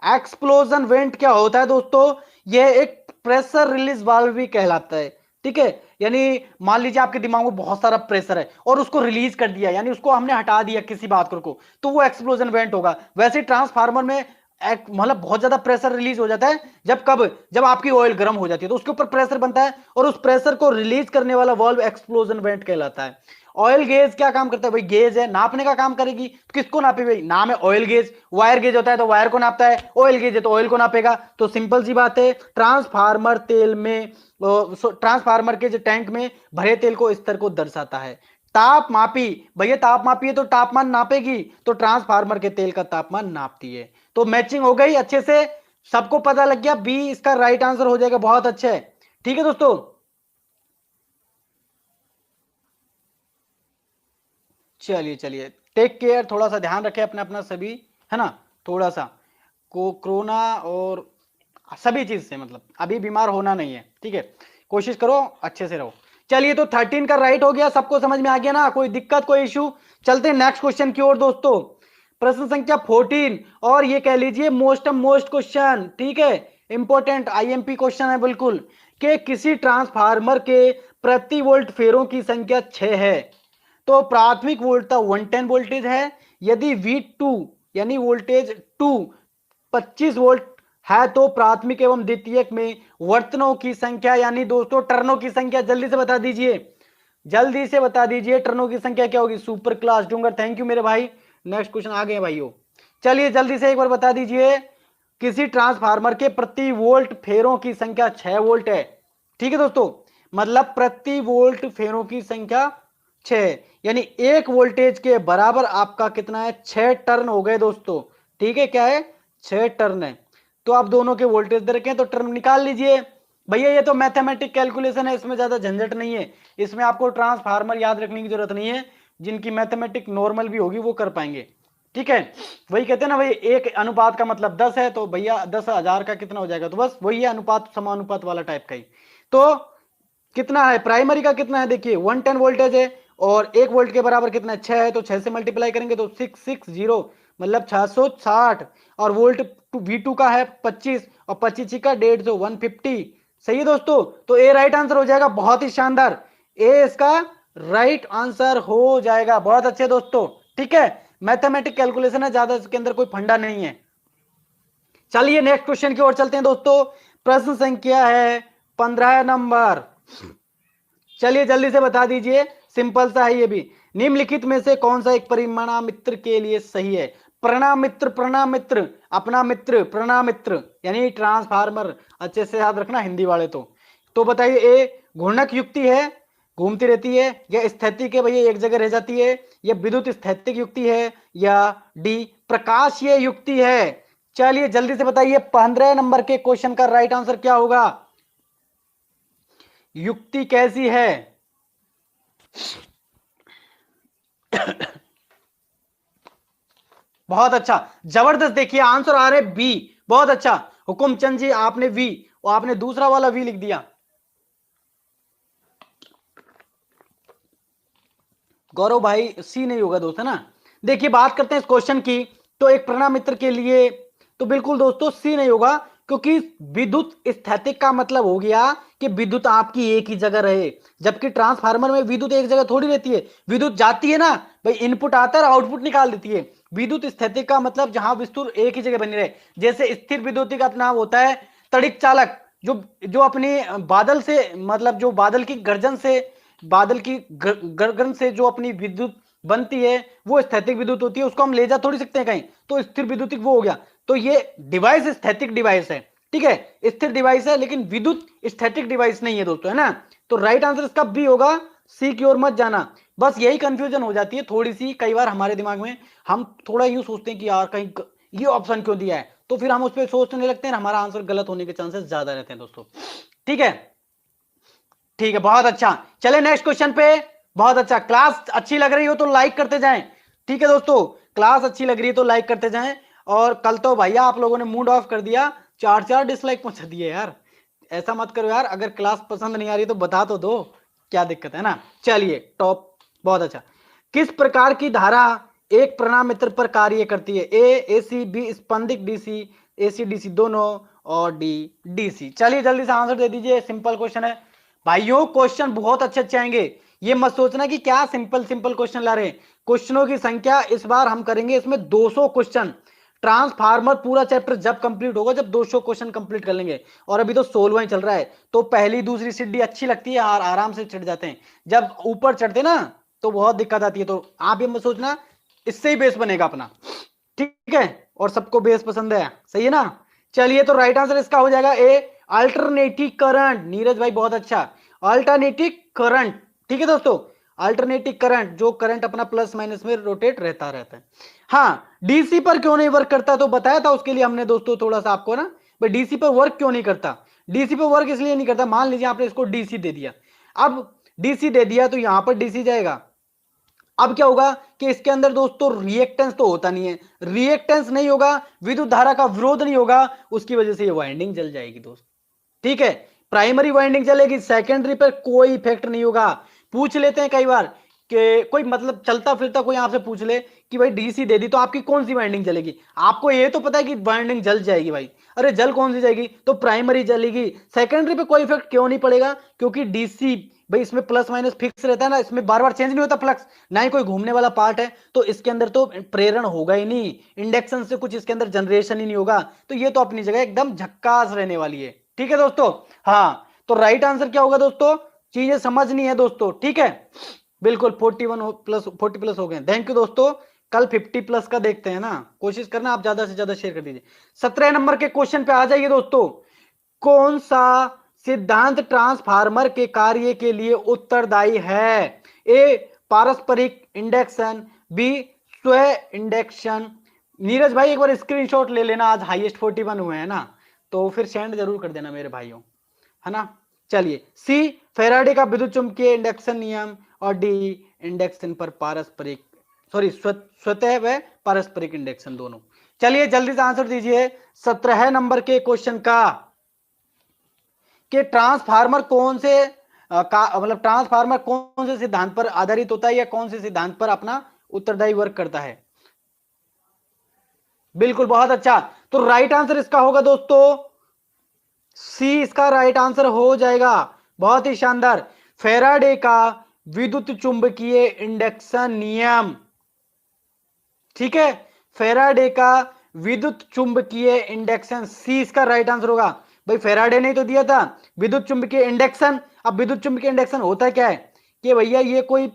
एक्सप्लोजन वेंट क्या होता है दोस्तों, यह एक प्रेशर रिलीज वाल्व भी कहलाता है। ठीक है, यानी मान लीजिए आपके दिमाग में बहुत सारा प्रेशर है और उसको रिलीज कर दिया, यानी उसको हमने हटा दिया किसी बात को, तो वो एक्सप्लोजन वेंट होगा। वैसे ट्रांसफार्मर में मतलब बहुत ज्यादा प्रेशर रिलीज हो जाता है जब, कब? जब आपकी ऑयल गर्म हो जाती है तो उसके ऊपर प्रेशर बनता है, और उस प्रेशर को रिलीज करने वाला वाल्व एक्सप्लोजन वेंट कहलाता है। ऑयल गेज क्या काम करता है भाई? गेज है, नापने का काम करेगी। तो किसको नापे भाई? नाम है ऑयल गेज। वायर गेज होता है तो वायर को नापता है, ऑयल गेज है तो ऑयल को नापेगा। तो सिंपल सी बात है, ट्रांसफार्मर तेल में, ट्रांसफार्मर के जो टैंक में भरे तेल को स्तर को दर्शाता है। ताप मापी, भैया ताप मापी है तो तापमान नापेगी, तो ट्रांसफार्मर के तेल का तापमान नापती है। तो मैचिंग हो गई अच्छे से, सबको पता लग गया, बी इसका राइट आंसर हो जाएगा। बहुत अच्छा है, ठीक है दोस्तों। चलिए चलिए, टेक केयर, थोड़ा सा ध्यान रखें अपना अपना सभी, है ना, थोड़ा सा को कोरोना और सभी चीज से, मतलब अभी बीमार होना नहीं है, ठीक है, कोशिश करो अच्छे से रहो। चलिए तो 13 का राइट हो गया, सबको समझ में आ गया ना, कोई दिक्कत कोई इशू? चलते हैं नेक्स्ट क्वेश्चन की ओर दोस्तों। प्रश्न संख्या 14, और ये कह लीजिए मोस्ट क्वेश्चन, ठीक है, इंपॉर्टेंट आईएमपी क्वेश्चन है बिल्कुल, कि किसी ट्रांसफार्मर के प्रति वोल्ट फेरों की संख्या 6 है, तो प्राथमिक वोल्टता 110 वोल्टेज है। यदि V2 यानी वोल्टेज 2 25 वोल्ट है, तो प्राथमिक एवं द्वितीयक में वर्तनों की संख्या, यानी दोस्तों टर्नों की संख्या, जल्दी से बता दीजिए, जल्दी से बता दीजिए टर्नों की संख्या क्या होगी। Super class Dungar, thank you मेरे भाई। नेक्स्ट क्वेश्चन आ गए भाइयों, चलिए जल्दी से एक बार बता दीजिए, किसी ट्रांसफार्मर के प्रति वोल्ट फेरों की संख्या 6 वोल्ट है, ठीक है दोस्तों, मतलब प्रति वोल्ट फेरों की संख्या 6, यानी एक वोल्टेज के बराबर आपका कितना है? 6 टर्न हो गए दोस्तों, ठीक है, क्या है? 6 टर्न है। तो आप दोनों के वोल्टेज दे रखे हैं, तो टर्न निकाल लीजिए भैया, ये तो मैथमेटिक कैलकुलेशन है, इसमें ज्यादा झंझट नहीं है, इसमें आपको ट्रांसफार्मर याद रखने की जरूरत नहीं है, जिनकी मैथमेटिक नॉर्मल भी होगी वो कर पाएंगे, ठीक है। वही कहते हैं ना भाई, एक अनुपात का मतलब 10 है, तो भैया 10,000 का कितना हो जाएगा? तो बस वही है, अनुपात समानुपात वाला टाइप का ही। तो कितना है प्राइमरी का? कितना है देखिए, 110 वोल्टेज है, और 1 वोल्ट के बराबर कितना है? 6 है, तो 6 से मल्टीप्लाई करेंगे तो 660, मतलब 660, और वोल्ट V2 का है 25, और 25 का 150, 150, सही है दोस्तों। तो ए राइट आंसर हो जाएगा, बहुत ही शानदार, ए इसका राइट आंसर हो जाएगा। बहुत अच्छे दोस्तों, ठीक है, मैथमेटिक कैलकुलेशन है, ज्यादा इसके अंदर कोई फंडा नहीं है। चलिए नेक्स्ट क्वेश्चन की ओर चलते हैं दोस्तों। प्रश्न संख्या है 15 नंबर, चलिए जल्दी से बता दीजिए, सिंपल सा है ये भी। निम्नलिखित में से कौन सा एक परिमाणामित्र के लिए सही है? प्रणामित्र, प्रणामित्र, अपना मित्र, प्रणामित्र यानी ट्रांसफार्मर, अच्छे से याद रखना हिंदी वाले तो बताइए, ए घूर्णक युक्ति है, घूमती रहती है, या स्थैतिक है भैया एक जगह रह जाती है, या विद्युत स्थैतिक युक्ति है, या डी प्रकाशीय युक्ति है? चलिए जल्दी से बताइए, 15 नंबर के क्वेश्चन का राइट आंसर क्या होगा? युक्ति कैसी है? बहुत अच्छा, जबरदस्त, देखिए आंसर आ रहे बी, बहुत अच्छा। हुकुमचंद जी आपने वी, और आपने दूसरा वाला वी लिख दिया। गौरव भाई सी नहीं होगा दोस्त, है ना। देखिए बात करते हैं इस क्वेश्चन की, तो एक प्रणामित्र के लिए तो बिल्कुल दोस्तों सी नहीं होगा, क्योंकि विद्युत स्थैतिक का मतलब हो गया कि विद्युत आपकी एक ही जगह रहे, जबकि ट्रांसफार्मर में विद्युत एक जगह थोड़ी रहती है, विद्युत जाती है ना भाई, इनपुट आता है और आउटपुट निकाल देती है। विद्युत स्थैतिक का मतलब जहां वस्तु एक ही जगह बनी रहे, जैसे स्थिर विद्युत का अपना होता है तड़िक चालक, जो जो अपनी बादल से, मतलब जो बादल की गर्जन से, बादल की गर्जन से जो अपनी विद्युत बनती है वो स्थैतिक विद्युत होती है, उसको हम ले जा थोड़ी सकते हैं कहीं, तो स्थिर विद्युतिक वो हो गया। तो ये डिवाइस स्थैतिक डिवाइस है, ठीक है, स्थिर डिवाइस है, लेकिन विद्युत स्थैतिक डिवाइस नहीं है दोस्तों, है ना। तो राइट आंसर इसका बी होगा, सी की ओर मत जाना। बस यही कंफ्यूजन हो जाती है थोड़ी सी, कई बार हमारे दिमाग में हम थोड़ा यूं सोचते हैं कि यार कहीं ये ऑप्शन क्यों दिया है, तो फिर हम उस पर सोचने लगते हैं, हमारा आंसर गलत होने के चांसेस ज्यादा रहते हैं दोस्तों। ठीक है, ठीक है, बहुत अच्छा। चले नेक्स्ट क्वेश्चन पे। बहुत अच्छा, क्लास अच्छी लग रही हो तो लाइक करते जाएं। ठीक है दोस्तों, क्लास अच्छी लग रही है तो लाइक करते जाएं। और कल तो भैया आप लोगों ने मूड ऑफ कर दिया, 4 डिसलाइक पहुंचा दिए यार। ऐसा मत करो यार, अगर क्लास पसंद नहीं आ रही तो बता तो दो, क्या दिक्कत है ना। चलिए टॉप, बहुत अच्छा। किस प्रकार की धारा एक प्रणामित्र पर कार्य करती है? ए एसी, बी स्पंदिक डीसी, एसी डीसी दोनों, और डी डीसी। चलिए जल्दी से आंसर दे दीजिए, सिंपल क्वेश्चन है भाइयों। क्वेश्चन बहुत अच्छे अच्छे आएंगे, ये मत सोचना कि क्या सिंपल सिंपल क्वेश्चन ला रहे हैं। क्वेश्चनों की संख्या इस बार हम करेंगे इसमें 200 क्वेश्चन। ट्रांसफार्मर पूरा चैप्टर जब कंप्लीट होगा, जब 200 क्वेश्चन कंप्लीट कर लेंगे, और अभी तो 16वां ही चल रहा है, तो पहली दूसरी सीढ़ी अच्छी लगती है और आराम से चढ़ जाते हैं। जब ऊपर चढ़ते ना तो बहुत दिक्कत आती है। तो आप ये मत सोचना, इससे ही बेस बनेगा अपना। ठीक है, और सबको बेस पसंद है, सही है ना। चलिए, तो राइट आंसर इसका हो जाएगा ए अल्टरनेटिव करंट। नीरज भाई बहुत अच्छा, अल्टरनेटिव करंट। ठीक है दोस्तों, अल्टरनेटिव करंट, जो करंट अपना प्लस माइनस में रोटेट रहता रहता है। हाँ, डीसी पर क्यों नहीं वर्क करता तो बताया था, उसके लिए हमने दोस्तों थोड़ा सा आपको ना, भाई डीसी पर वर्क क्यों नहीं करता। डीसी पर वर्क इसलिए नहीं करता, मान लीजिए आपने इसको डीसी दे दिया, अब डीसी दे दिया तो यहां पर डीसी जाएगा। अब क्या होगा कि इसके अंदर दोस्तों रिएक्टेंस तो होता नहीं है, रिएक्टेंस नहीं होगा, विद्युत धारा का विरोध नहीं होगा, उसकी वजह से ये वाइंडिंग जल जाएगी दोस्त। ठीक है, प्राइमरी वाइंडिंग चलेगी, सेकेंडरी पर कोई इफेक्ट नहीं होगा। पूछ लेते हैं कई बार कि कोई मतलब चलता फिरता कोई आपसे पूछ ले कि भाई डीसी दे दी तो आपकी कौन सी वाइंडिंग चलेगी, आपको ये तो पता है कि वाइंडिंग जल जाएगी भाई। अरे जल कौन सी जाएगी, तो प्राइमरी जलेगी, सेकेंडरी पे कोई इफेक्ट क्यों नहीं पड़ेगा, क्योंकि डीसी भाई इसमें प्लस माइनस फिक्स रहता है ना, इसमें बार बार चेंज नहीं होता फ्लक्स, ना ही कोई घूमने वाला पार्ट है, तो इसके अंदर तो प्रेरण होगा ही नहीं, इंडक्शन से कुछ इसके अंदर जनरेशन ही नहीं होगा। तो ये तो अपनी जगह एकदम झक्कास रहने वाली है। ठीक है दोस्तों, हाँ, तो राइट आंसर क्या होगा दोस्तों, चीजें समझनी है दोस्तों। ठीक है, बिल्कुल 41 प्लस 40 प्लस हो गए, थैंक यू दोस्तों। कल 50 प्लस का देखते हैं ना, कोशिश करना आप ज्यादा से ज्यादा शेयर कर दीजिए। 17 नंबर के क्वेश्चन पे आ जाइए दोस्तों। कौन सा सिद्धांत ट्रांसफार्मर के कार्य के लिए उत्तरदायी है? ए पारस्परिक इंडक्शन, बी स्वयं इंडक्शन। नीरज भाई एक बार स्क्रीनशॉट ले लेना, आज हाईएस्ट 41 हुए हैं ना, तो फिर सेंड जरूर कर देना मेरे भाइयों, है ना। चलिए, सी फैराडे का विद्युत चुंबकीय इंडक्शन नियम, और डी इंडक्शन पर पारस्परिक, सॉरी स्वतः व पारस्परिक इंडक्शन दोनों। चलिए जल्दी से आंसर दीजिए 17 नंबर के क्वेश्चन का, कि ट्रांसफार्मर कौन से मतलब ट्रांसफार्मर कौन से सिद्धांत पर आधारित होता है, या कौन से सिद्धांत पर अपना उत्तरदायी वर्क करता है। बिल्कुल, बहुत अच्छा। तो राइट आंसर इसका होगा दोस्तों सी, इसका राइट आंसर हो जाएगा। बहुत ही शानदार, फैराडे का विद्युत चुंबकीय इंडक्शन नियम। ठीक है, फैराडे का विद्युत चुंबकीय इंडक्शन, सी इसका राइट आंसर होगा। भाई फैराडे ने तो दिया था विद्युत चुंबकीय इंडक्शन। अब विद्युत चुंबकीय इंडक्शन होता क्या है कि भैया ये कोई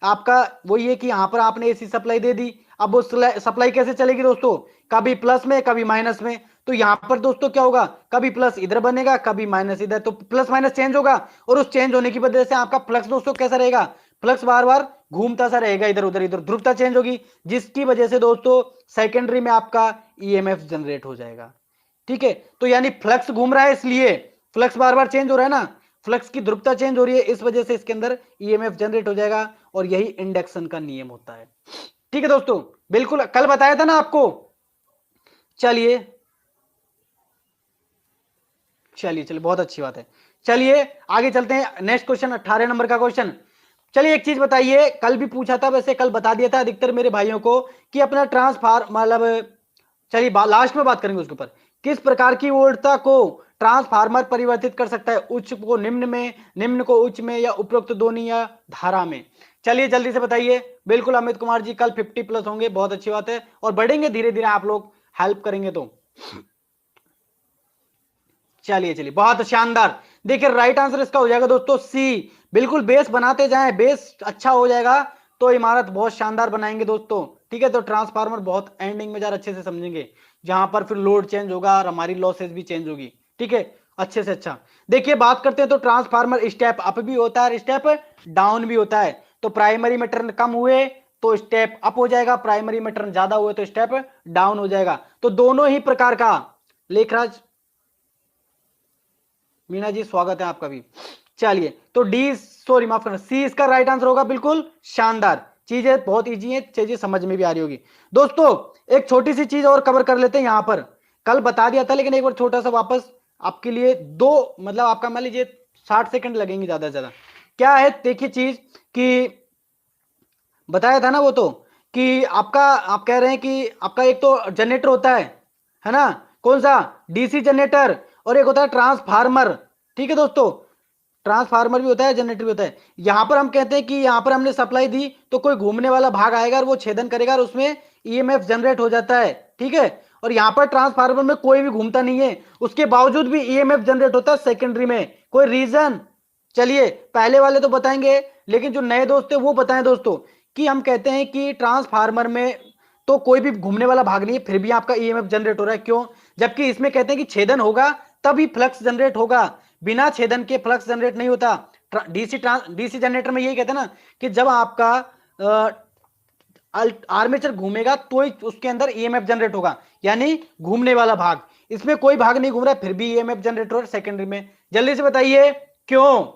आपका वो ये कि यहां पर आपने एसी सप्लाई दे दी, अब वो सप्लाई कैसे चलेगी दोस्तों, कभी प्लस में कभी माइनस में। तो यहां पर दोस्तों क्या होगा, कभी प्लस इधर बनेगा कभी माइनस इधर, तो प्लस माइनस चेंज होगा, और उस चेंज होने की वजह से आपका फ्लक्स दोस्तों कैसा रहेगा, फ्लक्स बार बार घूमता सा रहेगा इधर उधर, इधर ध्रुवता चेंज होगी, जिसकी वजह से दोस्तों सेकेंडरी में आपका ईएमएफ जनरेट हो जाएगा। ठीक है, तो यानी फ्लक्स घूम रहा है, इसलिए फ्लक्स बार बार चेंज हो रहा है ना, फ्लक्स की ध्रुवता चेंज हो रही है, इस वजह से इसके अंदर ईएमएफ जनरेट हो जाएगा, और यही इंडक्शन का नियम होता है। ठीक है दोस्तों, बिल्कुल कल बताया था ना आपको। चलिए चलिए चलिए, बहुत अच्छी बात है। चलिए आगे चलते हैं, नेक्स्ट क्वेश्चन 18 नंबर का क्वेश्चन। चलिए एक चीज बताइए, कल भी पूछा था, वैसे कल बता दिया था अधिकतर मेरे भाइयों को कि अपना ट्रांसफार मतलब, चलिए लास्ट में बात करेंगे उसके ऊपर, किस प्रकार की वोल्टता को ट्रांसफार्मर परिवर्तित कर सकता है, उच्च को निम्न में, निम्न को उच्च में, या उपरोक्त दोनों, या धारा में। चलिए जल्दी से बताइए। बिल्कुल अमित कुमार जी, कल 50 प्लस होंगे, बहुत अच्छी बात है, और बढ़ेंगे धीरे धीरे, आप लोग हेल्प करेंगे तो। चलिए चलिए, बहुत शानदार। देखिए राइट आंसर इसका हो जाएगा दोस्तों सी। बिल्कुल बेस बनाते जाएं, बेस अच्छा हो जाएगा तो इमारत बहुत शानदार बनाएंगे दोस्तों। ठीक है, तो ट्रांसफार्मर बहुत एंडिंग में जरा अच्छे से समझेंगे, जहां पर फिर लोड चेंज होगा और हमारी लॉसेस भी चेंज होगी। ठीक है, अच्छे से अच्छा। देखिए बात करते हैं तो ट्रांसफार्मर स्टेप अप भी होता है, स्टेप डाउन भी होता है। तो प्राइमरी में टर्न कम हुए तो स्टेप अप हो जाएगा, प्राइमरी में टर्न ज्यादा हुए तो स्टेप डाउन हो जाएगा। तो दोनों ही प्रकार का, लेखराज मीना जी स्वागत है आपका भी। चलिए तो डी, सॉरी माफ करना, सी इसका राइट आंसर होगा। बिल्कुल शानदार, चीजें बहुत इजी है, चीजें समझ में भी आ रही होगी। दोस्तों एक छोटी सी चीज और कवर कर लेते हैं यहां पर, कल बता दिया था लेकिन एक बार छोटा सा वापस आपके लिए, दो मतलब आपका मान लीजिए 60 सेकंड लगेंगे ज्यादा से ज्यादा। क्या है देखिए चीज कि बताया था ना वो, तो कि आपका, आप कह रहे हैं कि आपका एक तो जनरेटर होता है ना, कौन सा, डीसी जनरेटर, और एक होता है ट्रांसफार्मर। ठीक है दोस्तों, ट्रांसफार्मर भी होता है, जनरेटर भी होता है। यहां पर हम कहते हैं कि यहां पर हमने सप्लाई दी तो कोई घूमने वाला भाग आएगा और वो छेदन करेगा और उसमें ईएमएफ जनरेट हो जाता है। ठीक है, और यहां पर ट्रांसफार्मर में कोई भी घूमता नहीं है, उसके बावजूद भी ईएमएफ जनरेट होता है सेकेंडरी में, कोई रीजन। चलिए पहले वाले तो बताएंगे, लेकिन जो नए दोस्त है वो बताएं दोस्तों, कि हम कहते हैं कि ट्रांसफार्मर में तो कोई भी घूमने वाला भाग नहीं है, फिर भी आपका ईएमएफ जनरेट हो रहा है, क्यों? जबकि इसमें कहते हैं कि छेदन होगा तभी फ्लक्स जनरेट होगा, बिना छेदन के फ्लक्स जनरेट नहीं होता। डीसी जनरेटर में यही कहते हैं ना कि जब आपका आर्मेचर घूमेगा तो ही उसके अंदर ईएमएफ जनरेट होगा, यानी घूमने वाला भाग। इसमें कोई भाग नहीं घूम रहा है फिर भी ईएमएफ जनरेट हो रहा है सेकेंडरी में। जल्दी से बताइए क्यों?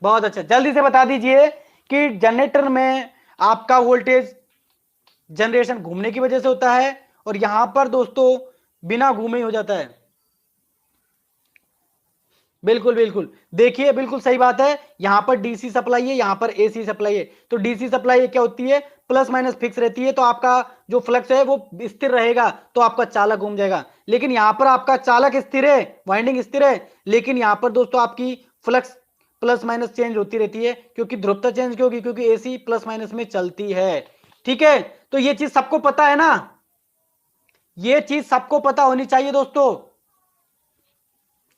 बहुत अच्छा, जल्दी से बता दीजिए कि जनरेटर में आपका वोल्टेज जनरेशन घूमने की वजह से होता है और यहां पर दोस्तों बिना घूमे ही हो जाता है। बिल्कुल बिल्कुल, देखिए बिल्कुल सही बात है, यहां पर डीसी सप्लाई है, यहां पर एसी सप्लाई है। तो डीसी सप्लाई क्या होती है, प्लस माइनस फिक्स रहती है, तो आपका जो फ्लक्स है वो स्थिर रहेगा, तो आपका चालक घूम जाएगा। लेकिन यहां पर आपका चालक स्थिर है, वाइंडिंग स्थिर है, लेकिन यहां पर दोस्तों आपकी फ्लक्स प्लस माइनस चेंज होती रहती है, क्योंकि ध्रुवता चेंज क्यों होगी, क्योंकि एसी प्लस माइनस में चलती है। ठीक है, तो ये चीज सबको पता है ना, ये चीज सबको पता होनी चाहिए दोस्तों।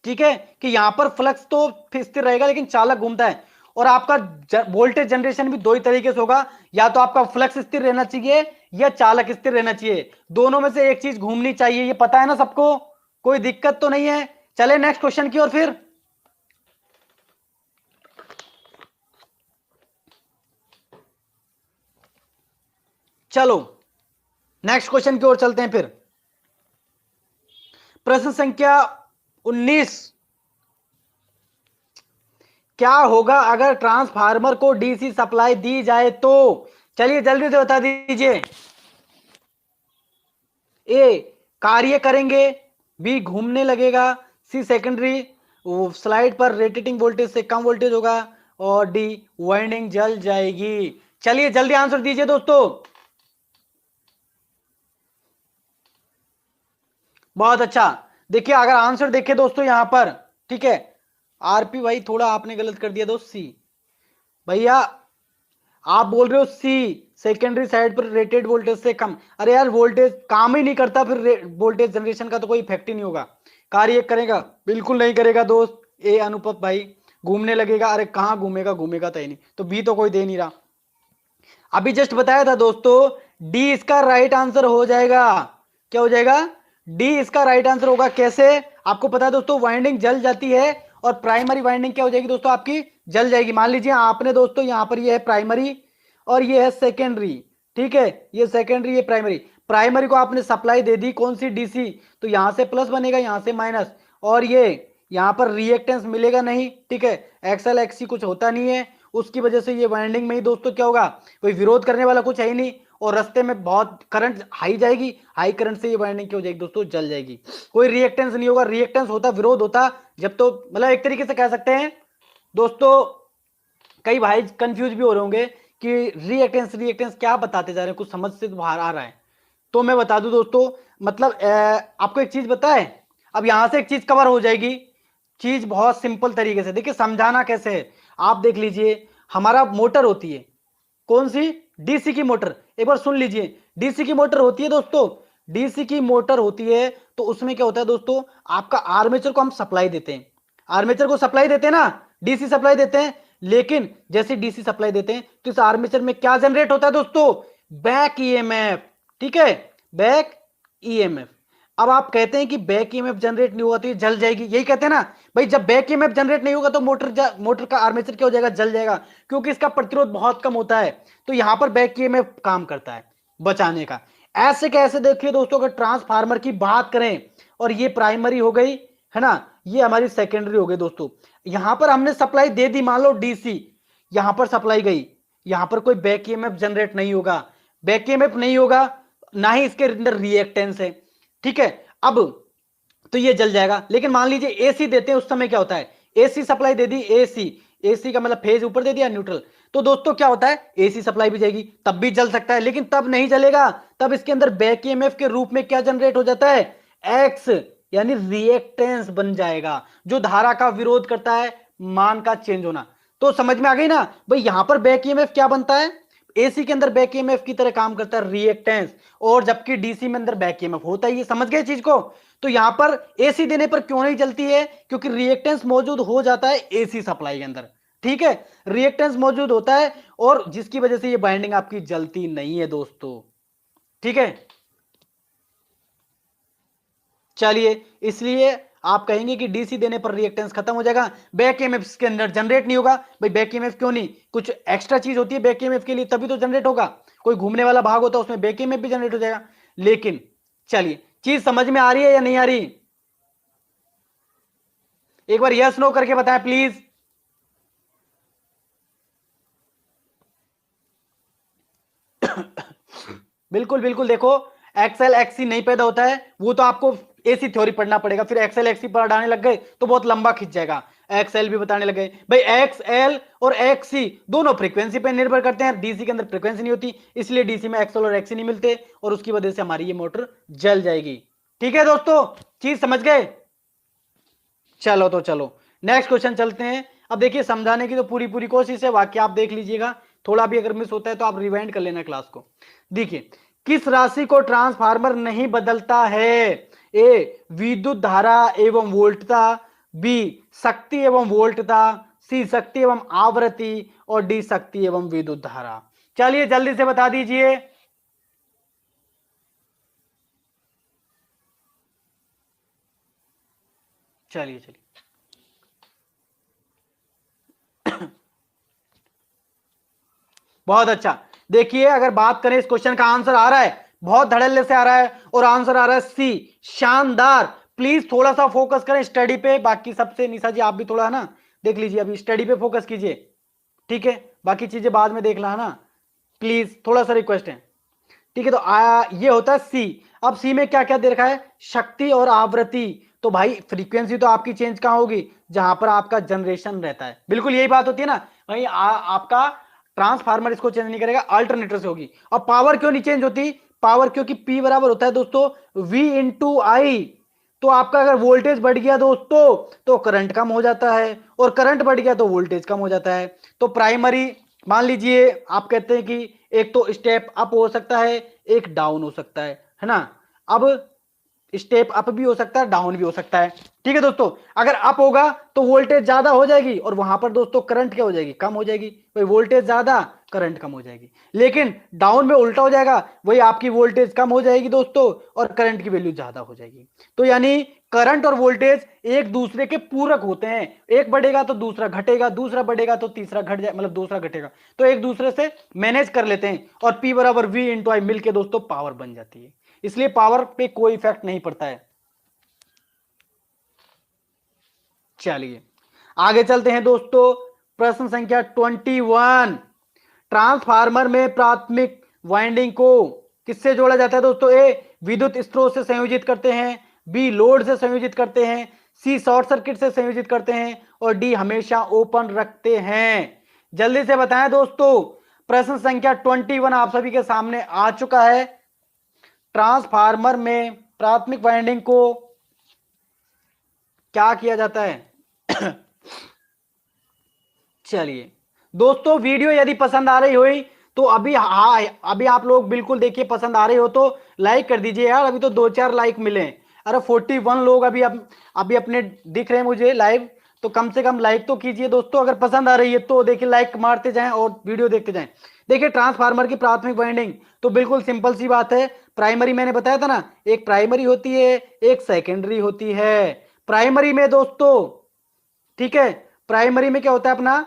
ठीक है, कि यहां पर फ्लक्स तो स्थिर रहेगा लेकिन चालक घूमता है। और आपका वोल्टेज जनरेशन भी दो ही तरीके से होगा, या तो आपका फ्लक्स स्थिर रहना चाहिए या चालक स्थिर रहना चाहिए, दोनों में से एक चीज घूमनी चाहिए, ये पता है ना सबको, कोई दिक्कत तो नहीं है। चले नेक्स्ट क्वेश्चन की ओर फिर। चलो नेक्स्ट क्वेश्चन की ओर चलते हैं फिर। प्रश्न संख्या 19, क्या होगा अगर ट्रांसफार्मर को डीसी सप्लाई दी जाए तो? चलिए जल्दी से बता दीजिए। ए कार्य करेंगे, बी घूमने लगेगा, सी सेकेंडरी स्लाइड पर रेटेटिंग वोल्टेज से कम वोल्टेज होगा, और डी वाइंडिंग जल जाएगी। चलिए जल्दी आंसर दीजिए दोस्तों। बहुत अच्छा, देखिए अगर आंसर देखे दोस्तों यहां पर, ठीक है, आरपी भाई थोड़ा आपने गलत कर दिया दोस्त, सी भैया आप बोल रहे हो सी, सेकेंडरी साइड पर रेटेड वोल्टेज से कम। अरे यार वोल्टेज काम ही नहीं करता, फिर वोल्टेज जनरेशन का तो कोई इफेक्ट ही नहीं होगा। कार्य करेगा? बिल्कुल नहीं करेगा दोस्त। ए अनुपम भाई घूमने लगेगा, अरे कहां घूमेगा, घूमेगा तो ही नहीं, तो बी तो कोई दे नहीं रहा। अभी जस्ट बताया था दोस्तों, डी इसका राइट आंसर हो जाएगा। क्या हो जाएगा? डी इसका राइट आंसर होगा। कैसे? आपको पता है दोस्तों, वाइंडिंग जल जाती है और प्राइमरी वाइंडिंग क्या हो जाएगी दोस्तों, आपकी जल जाएगी। मान लीजिए आपने दोस्तों यहां पर ये है प्राइमरी और ये है सेकेंडरी, ठीक है, ये सेकेंडरी ये प्राइमरी। प्राइमरी को आपने सप्लाई दे दी कौन सी, डीसी, तो यहां से प्लस बनेगा यहां से माइनस, और ये यहां पर रिएक्टेंस मिलेगा नहीं, ठीक है, एक्सएल एक्सी कुछ होता नहीं है, उसकी वजह से ये वाइंडिंग में ही दोस्तों क्या होगा, कोई विरोध करने वाला कुछ है ही नहीं, और रास्ते में बहुत करंट हाई जाएगी, हाई करंट से ये वाइंडिंग क्या हो जाएगी दोस्तों, जल जाएगी। कोई रिएक्टेंस नहीं होगा, रिएक्टेंस होता विरोध होता जब, तो मतलब एक तरीके से कह सकते हैं दोस्तों, कई भाई कंफ्यूज भी हो रहे होंगे कि रिएक्टेंस रिएक्टेंस क्या बताते जा रहे हैं, कुछ समझ से बाहर आ रहा है, तो मैं बता दूं दोस्तों, मतलब आपको एक चीज बताए, अब यहां से एक चीज कवर हो जाएगी। चीज बहुत सिंपल तरीके से देखिए, समझाना कैसे है आप देख लीजिए। हमारा मोटर होती है कौन सी, डीसी की मोटर, एक बार सुन लीजिए, डीसी की मोटर होती है दोस्तों, डीसी की मोटर होती है, तो उसमें क्या होता है दोस्तों, आपका आर्मेचर को हम सप्लाई देते हैं, आर्मेचर को सप्लाई देते हैं ना, डीसी सप्लाई देते हैं, लेकिन जैसे डीसी सप्लाई देते हैं तो इस आर्मेचर में क्या जनरेट होता है दोस्तों, बैक ईएमएफ, ठीक है, बैक ईएमएफ। अब आप कहते हैं कि बैक ईएमएफ जनरेट नहीं हुआ तो ये जल जाएगी, यही कहते हैं ना भाई। जब बैक ईएमएफ जनरेट नहीं होगा तो मोटर का आर्मेचर क्या हो जाएगा, जल जाएगा, क्योंकि इसका प्रतिरोध बहुत कम होता है। तो यहां पर बैक ईएमएफ काम करता है बचाने का। ऐसे कैसे देखिए दोस्तों, अगर ट्रांसफार्मर की बात करें और ये प्राइमरी हो गई है ना, ये हमारी सेकेंडरी हो गई दोस्तों। यहां पर हमने सप्लाई दे दी, मान लो डीसी, यहां पर सप्लाई गई, यहां पर कोई बैक ईएमएफ जनरेट नहीं होगा, बैक ईएमएफ नहीं होगा, ना ही इसके अंदर रिएक्टेंस है, ठीक है। अब तो ये जल जाएगा। लेकिन मान लीजिए एसी देते हैं, उस समय क्या होता है, एसी सप्लाई दे दी, एसी, एसी का मतलब फेज ऊपर दे दिया, न्यूट्रल, तो दोस्तों क्या होता है, एसी सप्लाई भी जाएगी, तब भी जल सकता है। लेकिन तब नहीं जलेगा, तब इसके अंदर बैक ईएमएफ के रूप में क्या जनरेट हो जाता है, एक्स, यानी रिएक्टेंस बन जाएगा, जो धारा का विरोध करता है मान का चेंज होना। तो समझ में आ गई ना भाई, यहां पर बैक ईएमएफ क्या बनता है, एसी के अंदर बैक ईएमएफ की तरह काम करता है रिएक्टेंस, और जबकि डीसी में अंदर बैक ईएमएफ होता है। ये समझ गए चीज को। तो यहां पर एसी देने पर क्यों नहीं जलती है, क्योंकि रिएक्टेंस मौजूद हो जाता है एसी सप्लाई के अंदर, ठीक है, रिएक्टेंस मौजूद होता है, और जिसकी वजह से ये बाइंडिंग आपकी जलती नहीं है दोस्तों, ठीक है। चलिए, इसलिए आप कहेंगे कि डीसी देने पर रिएक्टेंस खत्म हो जाएगा, बैक ईएमएफ के अंदर जनरेट नहीं होगा। भाई बैक ईएमएफ क्यों नहीं, कुछ एक्स्ट्रा चीज होती है बैक ईएमएफ के लिए, तभी तो जनरेट होगा। कोई घूमने वाला भाग होता है, उसमें बैक ईएमएफ भी जनरेट हो जाएगा। लेकिन चलिए, चीज समझ में आ रही है या नहीं आ रही, एक बार यस नो करके बताएं प्लीज। बिल्कुल बिल्कुल, देखो एक्सएल एक्सी नहीं पैदा होता है, वो तो आपको एसी थ्योरी पढ़ना पड़ेगा, फिर एक्सएल एक्सी पढ़ाने लग गए तो बहुत लंबा खिंच जाएगा। एक्सएल भी बताने लगे भाई, एक्सएल और एक्सी दोनों फ्रीक्वेंसी पर निर्भर करते हैं, डीसी के अंदर फ्रीक्वेंसी नहीं होती, इसलिए डीसी में एक्सएल और एक्सी नहीं मिलते, और उसकी वजह से हमारी ये मोटर जल जाएगी। ठीक है दोस्तों, चीज समझ गए। चलो तो चलो नेक्स्ट क्वेश्चन चलते हैं। अब देखिए, समझाने की तो पूरी पूरी कोशिश है, वाक्य आप देख लीजिएगा, थोड़ा भी अगर मिस होता है तो आप रिवाइंड कर लेना क्लास को। देखिए, किस राशि को ट्रांसफार्मर नहीं बदलता है, ए विद्युत धारा एवं वोल्टता, बी शक्ति एवं वोल्टता, सी शक्ति एवं आवृत्ति, और डी शक्ति एवं विद्युत धारा। चलिए जल्दी से बता दीजिए। चलिए चलिए, बहुत अच्छा। देखिए, अगर बात करें, इस क्वेश्चन का आंसर आ रहा है, बहुत धड़ल्ले से आ रहा है, और आंसर आ रहा है सी, शानदार। प्लीज थोड़ा सा फोकस करें स्टडी पे, बाकी सबसे, निशा जी आप भी थोड़ा है ना देख लीजिए, अभी स्टडी पे फोकस कीजिए, ठीक है, बाकी चीजें बाद में देख ला है ना, प्लीज थोड़ा सा रिक्वेस्ट है, ठीक है। तो ये होता है सी। अब सी में क्या क्या दे रखा है, शक्ति और आवृत्ति। तो भाई फ्रीक्वेंसी तो आपकी चेंज कहां होगी, जहां पर आपका जनरेशन रहता है, बिल्कुल यही बात होती है ना भाई। आपका ट्रांसफार्मर इसको चेंज नहीं करेगा, अल्टरनेटर से होगी। और पावर क्यों नहीं चेंज होती, पावर क्योंकि P बराबर होता है दोस्तों V इंटू आई। तो आपका अगर वोल्टेज बढ़ गया दोस्तों तो करंट कम हो जाता है, और करंट बढ़ गया तो वोल्टेज कम हो जाता है। तो प्राइमरी, मान लीजिए आप कहते हैं कि एक तो स्टेप अप हो सकता है, एक डाउन हो सकता है ना। अब स्टेप अप भी हो सकता है, डाउन भी हो सकता है, ठीक है दोस्तों। अगर अप होगा तो वोल्टेज ज्यादा हो जाएगी, और वहां पर दोस्तों करंट क्या हो जाएगी, कम हो जाएगी। वही वोल्टेज ज्यादा, करंट कम हो जाएगी। लेकिन डाउन में उल्टा हो जाएगा, वही आपकी वोल्टेज कम हो जाएगी दोस्तों, और करंट की वैल्यू ज्यादा हो जाएगी। तो यानी करंट और वोल्टेज एक दूसरे के पूरक होते हैं, एक बढ़ेगा तो दूसरा घटेगा, दूसरा बढ़ेगा तो तीसरा घट जाए, मतलब दूसरा घटेगा, तो एक दूसरे से मैनेज कर लेते हैं, और P बराबर V इंटू आई मिलकर दोस्तों पावर बन जाती है। इसलिए पावर पे कोई इफेक्ट नहीं पड़ता है। चलिए आगे चलते हैं दोस्तों, प्रश्न संख्या 21। ट्रांसफार्मर में प्राथमिक वाइंडिंग को किससे जोड़ा जाता है दोस्तों, ए विद्युत स्रोत से संयोजित करते हैं, बी लोड से संयोजित करते हैं, सी शॉर्ट सर्किट से संयोजित करते हैं, और डी हमेशा ओपन रखते हैं। जल्दी से बताएं दोस्तों, प्रश्न संख्या 21 आप सभी के सामने आ चुका है। ट्रांसफार्मर में प्राथमिक वाइंडिंग को क्या किया जाता है। चलिए दोस्तों, वीडियो यदि पसंद आ रही हुई तो अभी, हाँ अभी आप लोग बिल्कुल देखिए, पसंद आ रही हो तो लाइक कर दीजिए यार, अभी तो 2-4 लाइक मिले। अरे 41 लोग अभी अपने दिख रहे हैं मुझे लाइव, तो कम से कम लाइक तो कीजिए दोस्तों, अगर पसंद आ रही है तो देखिए लाइक मारते जाएं और वीडियो देखते जाएं। देखिए ट्रांसफार्मर की प्राथमिक वाइंडिंग तो बिल्कुल सिंपल सी बात है, प्राइमरी मैंने बताया था ना, एक प्राइमरी होती है एक सेकेंडरी होती है। प्राइमरी में दोस्तों, ठीक है, प्राइमरी में क्या होता है अपना,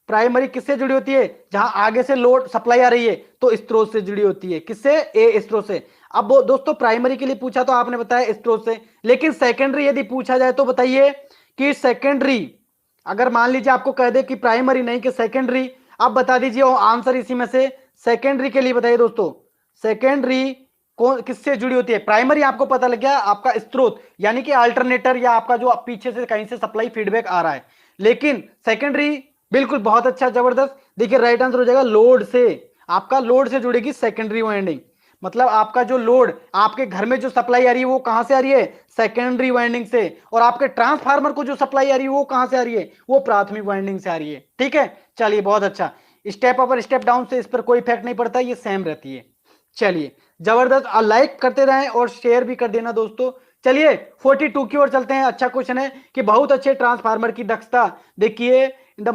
प्राइमरी किससे जुड़ी होती है, जहां आगे से लोड सप्लाई आ रही है तो स्रोत से जुड़ी होती है, किससे, ए स्रोत से। अब वो दोस्तों प्राइमरी के लिए पूछा तो आपने बताया स्रोत से, लेकिन सेकेंडरी यदि पूछा जाए तो बताइए कि सेकेंडरी, अगर मान लीजिए आपको कह दे कि प्राइमरी नहीं कि सेकेंडरी, आप बता दीजिए और आंसर इसी में से। सेकेंडरी के लिए बताइए दोस्तों, सेकेंडरी कौन किससे जुड़ी होती है, प्राइमरी आपको पता लग गया आपका स्रोत यानी कि अल्टरनेटर या आपका जो पीछे से कहीं से सप्लाई फीडबैक आ रहा है, लेकिन सेकेंडरी बिल्कुल बहुत अच्छा जबरदस्त। देखिए राइट आंसर हो जाएगा लोड से, आपका लोड से जुड़ेगी सेकेंडरी वाइंडिंग, मतलब आपका जो लोड आपके घर में जो सप्लाई आ रही है वो कहां से आ रही है, सेकेंडरी वाइंडिंग से, और आपके ट्रांसफार्मर को जो सप्लाई आ रही है वो कहां से आ रही है, वो प्राथमिक वाइंडिंग से आ रही है। ठीक है, चलिए बहुत अच्छा। स्टेप अप और स्टेप डाउन से इस पर कोई इफेक्ट नहीं पड़ता, ये सेम रहती है। चलिए जबरदस्त, लाइक करते रहें और शेयर भी कर देना दोस्तों। चलिए 42 की ओर चलते हैं। अच्छा क्वेश्चन है कि बहुत अच्छे ट्रांसफार्मर की दक्षता, देखिए द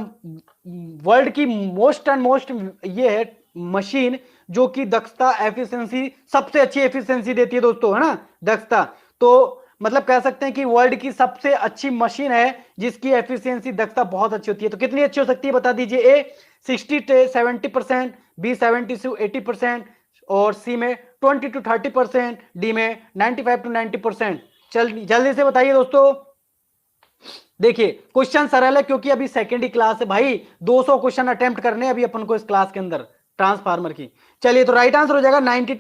वर्ल्ड की मोस्ट एंड मोस्ट ये है मशीन जो कि दक्षता एफिशिएंसी सबसे अच्छी एफिशिएंसी देती है दोस्तों, है ना, दक्षता। तो मतलब कह सकते हैं कि वर्ल्ड की सबसे अच्छी मशीन है जिसकी एफिशिएंसी दक्षता बहुत अच्छी होती है। तो कितनी अच्छी हो सकती है बता दीजिए, ए 60 से 70%, बी 70 से 80%, और सी में 20 to 30%, डी में 95 to 90%। चल जल्दी से बताइए दोस्तों। देखिए क्वेश्चन सरल है क्योंकि अभी सेकेंड ही क्लास है भाई, 200 क्वेश्चन अटेम्प्ट करने अभी अपन को इस क्लास के अंदर ट्रांसफार्मर की। चलिए तो राइट आंसर हो जाएगा 95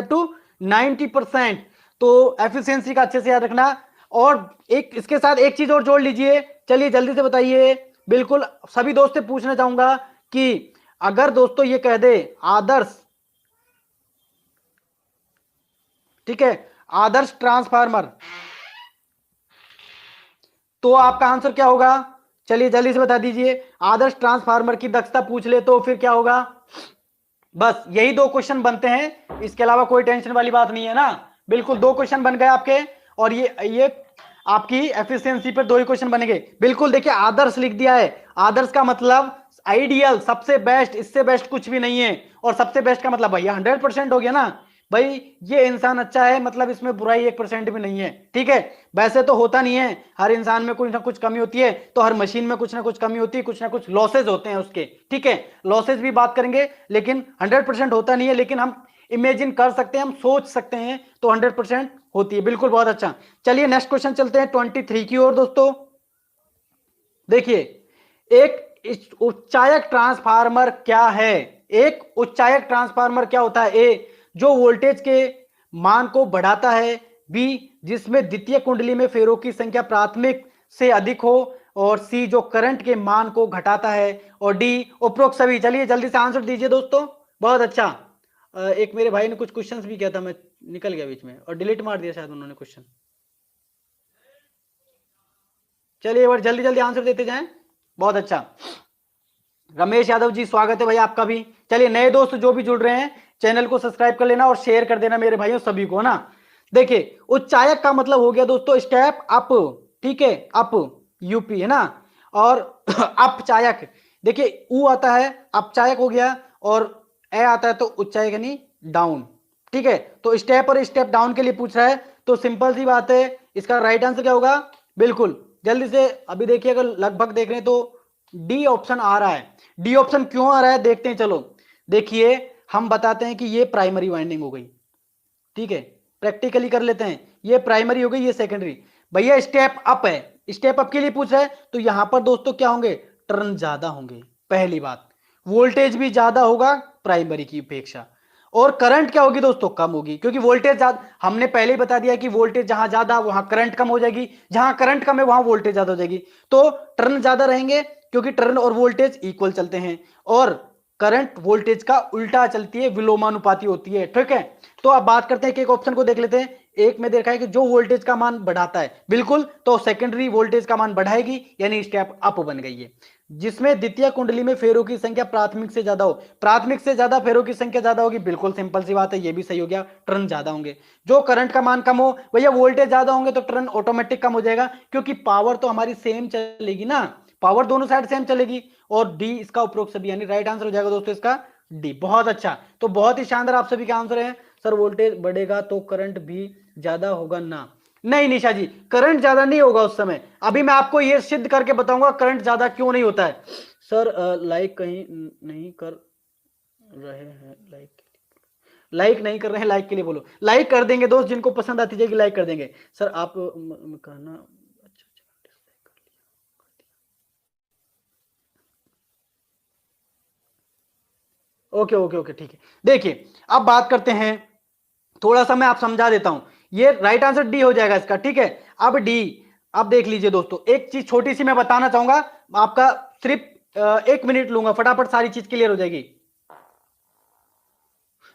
to 90%। तो एफिशिएंसी का अच्छे से याद रखना, और एक इसके साथ एक चीज और जोड़ लीजिए। चलिए जल्दी से बताइए, बिल्कुल सभी दोस्त से पूछना चाहूंगा कि अगर दोस्तों ये कह दे आदर्श, ठीक है, आदर्श ट्रांसफार्मर, तो आपका आंसर क्या होगा, चलिए जल्दी से बता दीजिए। आदर्श ट्रांसफार्मर की दक्षता पूछ ले तो फिर क्या होगा, बस यही दो क्वेश्चन बनते हैं, इसके अलावा कोई टेंशन वाली बात नहीं है ना। बिल्कुल दो क्वेश्चन बन गए आपके, और ये आपकी एफिशिएंसी पर दो ही क्वेश्चन बनेंगे। बिल्कुल देखिए आदर्श लिख दिया है, आदर्श का मतलब आइडियल, सबसे बेस्ट, इससे बेस्ट कुछ भी नहीं है, और सबसे बेस्ट का मतलब भैया 100% हो गया ना भाई, ये इंसान अच्छा है मतलब इसमें बुराई 1% भी नहीं है। ठीक है, वैसे तो होता नहीं है, हर इंसान में कुछ ना कुछ कमी होती है, तो हर मशीन में कुछ ना कुछ कमी होती है, कुछ ना कुछ लॉसेज होते हैं उसके। ठीक है, लॉसेज भी बात करेंगे, लेकिन 100% होता नहीं है, लेकिन हम इमेजिन कर सकते हैं, हम सोच सकते हैं, तो 100% होती है। बिल्कुल बहुत अच्छा। चलिए नेक्स्ट क्वेश्चन चलते हैं 23 की ओर दोस्तों। देखिए एक उच्चायक ट्रांसफार्मर क्या है, एक उच्चायक ट्रांसफार्मर क्या होता है, ए जो वोल्टेज के मान को बढ़ाता है, बी जिसमें द्वितीय कुंडली में फेरों की संख्या प्राथमिक से अधिक हो, और सी जो करंट के मान को घटाता है, और डी उपरोक्त सभी। चलिए जल्दी से आंसर दीजिए दोस्तों। बहुत अच्छा। एक मेरे भाई ने कुछ क्वेश्चंस भी किया था, मैं निकल गया बीच में और डिलीट मार दिया शायद उन्होंने क्वेश्चन। चलिए एक बार जल्दी जल्दी आंसर देते जाएं। बहुत अच्छा, रमेश यादव जी स्वागत है भाई आपका भी। चलिए नए दोस्त जो भी जुड़ रहे हैं चैनल को सब्सक्राइब कर लेना और शेयर कर देना मेरे भाइयों सभी को ना। देखिए उच्चायक का मतलब हो गया दोस्तों स्टेप अप, ठीक है, अप यूपी है ना, और अपचायक देखिए ऊ आता है, अपचायक हो गया, और ए आता है तो उच्चायक यानी डाउन। ठीक है, तो स्टेप और स्टेप डाउन के लिए पूछ रहा है, तो सिंपल सी बात है, इसका राइट आंसर क्या होगा, बिल्कुल जल्दी से अभी देखिए, अगर लगभग देख रहे हैं तो डी ऑप्शन आ रहा है। डी ऑप्शन क्यों आ रहा है देखते हैं, चलो देखिए हम बताते हैं कि ये प्राइमरी वाइंडिंग हो गई, ठीक है, प्रैक्टिकली कर लेते हैं, ये प्राइमरी हो गई, ये सेकेंडरी। भैया स्टेप अप है, स्टेप अप के लिए पूछ रहा है, तो यहां पर दोस्तों क्या होंगे, टर्न ज्यादा होंगे, पहली बात, वोल्टेज भी ज्यादा होगा प्राइमरी की अपेक्षा, और करंट क्या होगी दोस्तों, कम होगी, क्योंकि वोल्टेज ज्यादा, हमने पहले ही बता दिया कि वोल्टेज जहां ज्यादा वहां करंट कम हो जाएगी, जहां करंट कम है वहां वोल्टेज ज्यादा हो जाएगी, तो टर्न ज्यादा रहेंगे, क्योंकि टर्न और वोल्टेज इक्वल चलते हैं, और करंट वोल्टेज का उल्टा चलती है, विलोमानुपाती होती है। ठीक है, तो अब बात करते हैं कि एक ऑप्शन को देख लेते हैं। एक में देखा है कि जो वोल्टेज का मान बढ़ाता है, बिल्कुल, तो सेकेंडरी वोल्टेज का मान बढ़ाएगी, यानी स्टेप अप बन गई है। जिसमें द्वितीय कुंडली में फेरों की संख्या प्राथमिक से ज्यादा हो। प्राथमिक से ज्यादा फेरों की संख्या ज्यादा होगी, बिल्कुल सिंपल सी बात है, ये भी सही हो गया, टर्न ज्यादा होंगे। जो करंट का मान कम हो भैया, वोल्टेज ज्यादा होंगे तो टर्न ऑटोमेटिक कम हो जाएगा, क्योंकि पावर तो हमारी सेम चलेगी ना, पावर दोनों साइड सेम चलेगी। और डी इसका उपरोक्त सभी, यानी राइट आंसर हो जाएगा दोस्तों इसका डी। बहुत अच्छा, तो बहुत ही शानदार आप सभी का आंसर है। सर वोल्टेज बढ़ेगा तो करंट भी ज्यादा होगा ना? नहीं निशा जी, करंट ज्यादा नहीं होगा उस समय। अभी मैं आपको यह सिद्ध करके बताऊंगा करंट ज्यादा क्यों नहीं होता है। सर लाइक कहीं नहीं कर रहे हैं, लाइक नहीं कर रहे हैं, लाइक के लिए बोलो, लाइक कर देंगे दोस्त, जिनको पसंद आती जाएगी लाइक कर देंगे। सर आप कहना अच्छा, ओके ओके ओके ठीक है। देखिए अब बात करते हैं, थोड़ा सा मैं आप समझा देता हूं, ये राइट आंसर डी हो जाएगा इसका, ठीक है। अब डी, अब देख लीजिए दोस्तों, एक चीज छोटी सी मैं बताना चाहूंगा आपका, सिर्फ 1 मिनट लूंगा, फटाफट सारी चीज क्लियर हो जाएगी।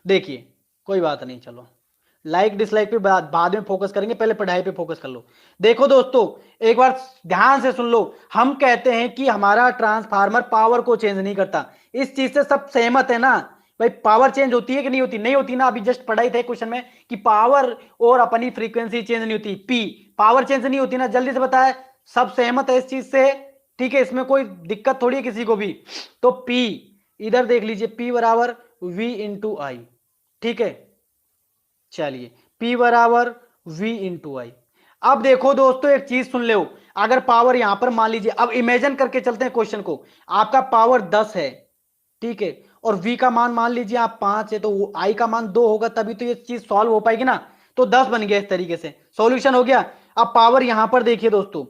देखिए कोई बात नहीं, चलो लाइक डिसलाइक पे बाद में फोकस करेंगे, पहले पढ़ाई पे फोकस कर लो। देखो दोस्तों, एक बार ध्यान से सुन लो, हम कहते हैं कि हमारा ट्रांसफार्मर पावर को चेंज नहीं करता, इस चीज से सब सहमत है ना भाई? पावर चेंज होती है कि नहीं होती? नहीं होती ना, अभी जस्ट पढ़ाई थे क्वेश्चन में कि पावर और अपनी फ्रीक्वेंसी चेंज नहीं होती, पी पावर चेंज नहीं होती ना, जल्दी से बताए, सब सहमत है इस चीज से, ठीक है, इसमें कोई दिक्कत थोड़ी है किसी को भी। तो पी, इधर देख लीजिए, पी बराबर वी इंटू आई, ठीक है। चलिए P बराबर V इंटू आई। अब देखो दोस्तों एक चीज सुन लो, अगर पावर यहां पर मान लीजिए, अब इमेजिन करके चलते हैं क्वेश्चन को, आपका पावर 10 है, ठीक है, और V का मान लीजिए आप 5 है, तो I का मान 2 होगा, तभी तो ये चीज सॉल्व हो पाएगी ना। तो 10 बन गया, इस तरीके से सॉल्यूशन हो गया। अब पावर यहां पर देखिए दोस्तों,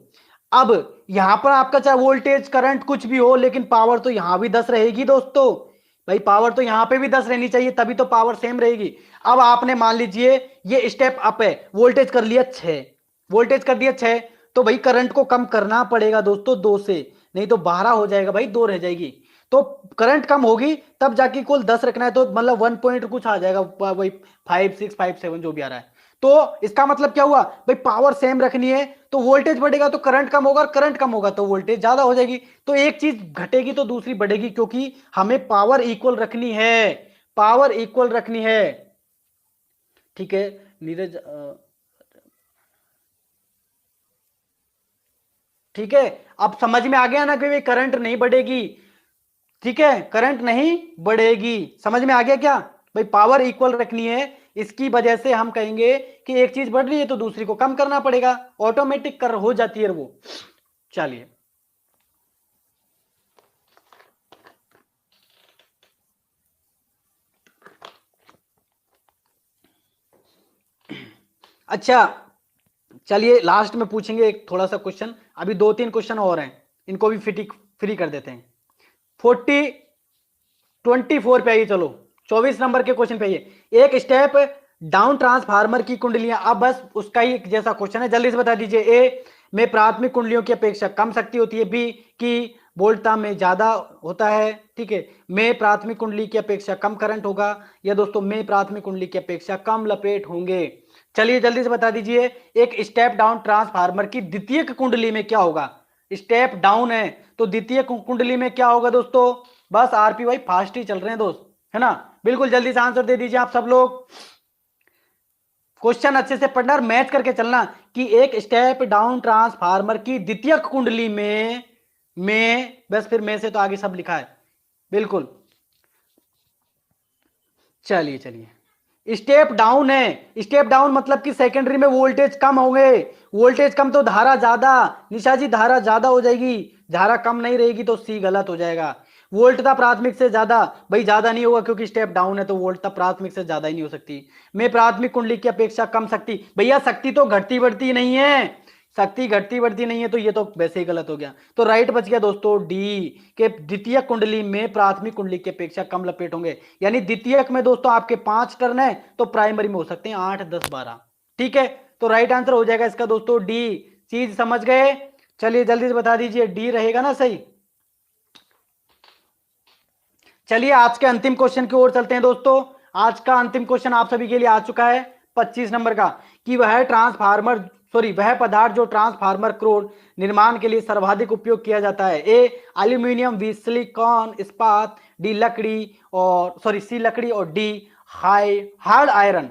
अब यहां पर आपका चाहे वोल्टेज करंट कुछ भी हो, लेकिन पावर तो यहां भी 10 रहेगी दोस्तों, भाई पावर तो यहां पे भी 10 रहनी चाहिए, तभी तो पावर सेम रहेगी। अब आपने मान लीजिए ये स्टेप अप है, वोल्टेज कर लिया 6, वोल्टेज कर दिया 6, तो भाई करंट को कम करना पड़ेगा दोस्तों 2 से, नहीं तो 12 हो जाएगा भाई, 2 रह जाएगी। तो करंट कम होगी तब जाके कुल 10 रखना है, तो मतलब 1 पॉइंट कुछ आ जाएगा, वही 5 6 5 7 जो भी आ रहा है। तो इसका मतलब क्या हुआ भाई, पावर सेम रखनी है तो वोल्टेज बढ़ेगा तो करंट कम होगा, और करंट कम होगा तो वोल्टेज ज्यादा हो जाएगी। तो एक चीज घटेगी तो दूसरी बढ़ेगी, क्योंकि हमें पावर इक्वल रखनी है, पावर इक्वल रखनी है, ठीक है। नीरज ठीक है, अब समझ में आ गया ना कि करंट नहीं बढ़ेगी, ठीक है, करंट नहीं बढ़ेगी, समझ में आ गया क्या भाई? पावर इक्वल रखनी है, इसकी वजह से हम कहेंगे कि एक चीज बढ़ रही है तो दूसरी को कम करना पड़ेगा, ऑटोमेटिक कर हो जाती है वो। चलिए अच्छा, चलिए लास्ट में पूछेंगे एक थोड़ा सा क्वेश्चन, अभी 2 3 क्वेश्चन और हैं, इनको भी फ्री कर देते हैं। 24 पे आइए, चलो 24 नंबर के क्वेश्चन पे आइए। एक स्टेप डाउन ट्रांसफार्मर की कुंडलियां, अब बस उसका ही जैसा क्वेश्चन है, जल्दी से बता दीजिए। ए में प्राथमिक कुंडलियों की अपेक्षा कम शक्ति होती है, बी की वोल्टता में ज्यादा होता है, ठीक है, में प्राथमिक कुंडली की अपेक्षा कम करंट होगा, या दोस्तों में प्राथमिक कुंडली की अपेक्षा कम लपेट होंगे। चलिए जल्दी से बता दीजिए, एक स्टेप डाउन ट्रांसफार्मर की द्वितीयक कुंडली में क्या होगा? स्टेप डाउन है तो द्वितीय कुंडली में क्या होगा दोस्तों? बस आरपी भाई फास्ट ही चल रहे हैं दोस्त, है ना, बिल्कुल जल्दी से आंसर दे दीजिए आप सब लोग। क्वेश्चन अच्छे से पढ़ना और मैच करके चलना कि एक स्टेप डाउन ट्रांसफार्मर की द्वितीयक कुंडली में बस फिर में से तो आगे सब लिखा है, बिल्कुल। चलिए चलिए, स्टेप डाउन है, स्टेप डाउन मतलब कि सेकेंडरी में वोल्टेज कम होंगे, वोल्टेज कम तो धारा ज्यादा, निशा जी धारा ज्यादा हो जाएगी, धारा कम नहीं रहेगी तो सी गलत हो जाएगा। वोल्टता प्राथमिक से ज्यादा, भाई ज्यादा नहीं होगा क्योंकि स्टेप डाउन है तो वोल्टता प्राथमिक से ज्यादा ही नहीं हो सकती। मैं प्राथमिक कुंडली की अपेक्षा कम शक्ति, भैया शक्ति तो घटती बढ़ती नहीं है, शक्ति घटती बढ़ती नहीं है, तो ये तो वैसे ही गलत हो गया। तो राइट बच गया दोस्तों डी के द्वितीय कुंडली में प्राथमिक कुंडली की अपेक्षा कम लपेट होंगे, यानी द्वितीयक में दोस्तों आपके 5 टर्न है तो प्राइमरी में हो सकते हैं 8 10 12, ठीक है। तो राइट आंसर हो जाएगा इसका दोस्तों डी। चीज समझ गए? चलिए जल्दी से बता दीजिए, डी रहेगा ना सही? चलिए आज के अंतिम क्वेश्चन की ओर चलते हैं दोस्तों। आज का अंतिम क्वेश्चन आप सभी के लिए आ चुका है 25 नंबर का, कि वह ट्रांसफार्मर सॉरी वह पदार्थ जो ट्रांसफार्मर क्रोड निर्माण के लिए सर्वाधिक उपयोग किया जाता है? ए एल्यूमिनियम, बी सिलिकॉन इस्पात, डी लकड़ी और सॉरी सी लकड़ी और डी हार्ड आयरन।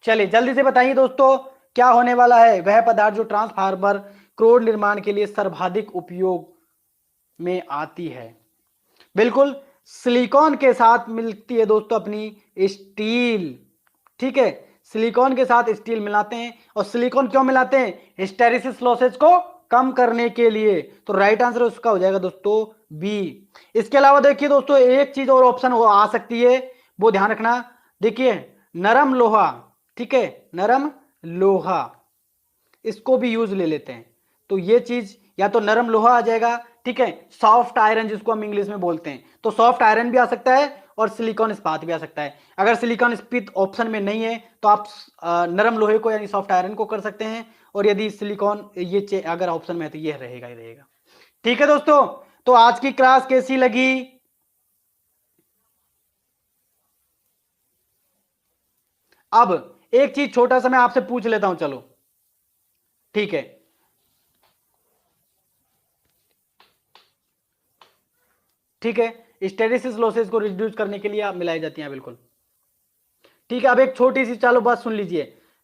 चलिए जल्दी से बताइए दोस्तों क्या होने वाला है? वह पदार्थ जो ट्रांसफार्मर क्रोड निर्माण के लिए सर्वाधिक उपयोग में आती है। बिल्कुल सिलिकॉन के साथ मिलती है दोस्तों अपनी स्टील। ठीक है, सिलिकॉन के साथ स्टील मिलाते हैं। और सिलिकॉन क्यों मिलाते हैं? हिस्टेरिसिस लॉसेज को कम करने के लिए। तो राइट आंसर उसका हो जाएगा दोस्तों बी। इसके अलावा देखिए दोस्तों एक चीज और ऑप्शन वो आ सकती है, वो ध्यान रखना। देखिए नरम लोहा, ठीक है, नरम लोहा, इसको भी यूज ले लेते हैं। तो ये चीज या तो नरम लोहा आ जाएगा, ठीक है, सॉफ्ट आयरन जिसको हम इंग्लिश में बोलते हैं, तो सॉफ्ट आयरन भी आ सकता है और सिलिकॉन इस्पात भी आ सकता है। अगर सिलिकॉन इस्पात ऑप्शन में नहीं है तो आप नरम लोहे को यानी सॉफ्ट आयरन को कर सकते हैं, और यदि सिलिकॉन ये अगर ऑप्शन में है तो ये रहेगा ही रहेगा। ठीक है दोस्तों, तो आज की क्लास कैसी लगी? अब एक चीज छोटा सा मैं आपसे पूछ लेता हूं, चलो ठीक है। ठीक है, स्टेरिसिस लॉसेस को रिड्यूस करने के लिए आप मिलाई जाती हैं, बिल्कुल ठीक है। अब एक छोटी सी चालो बात सुन लीजिए,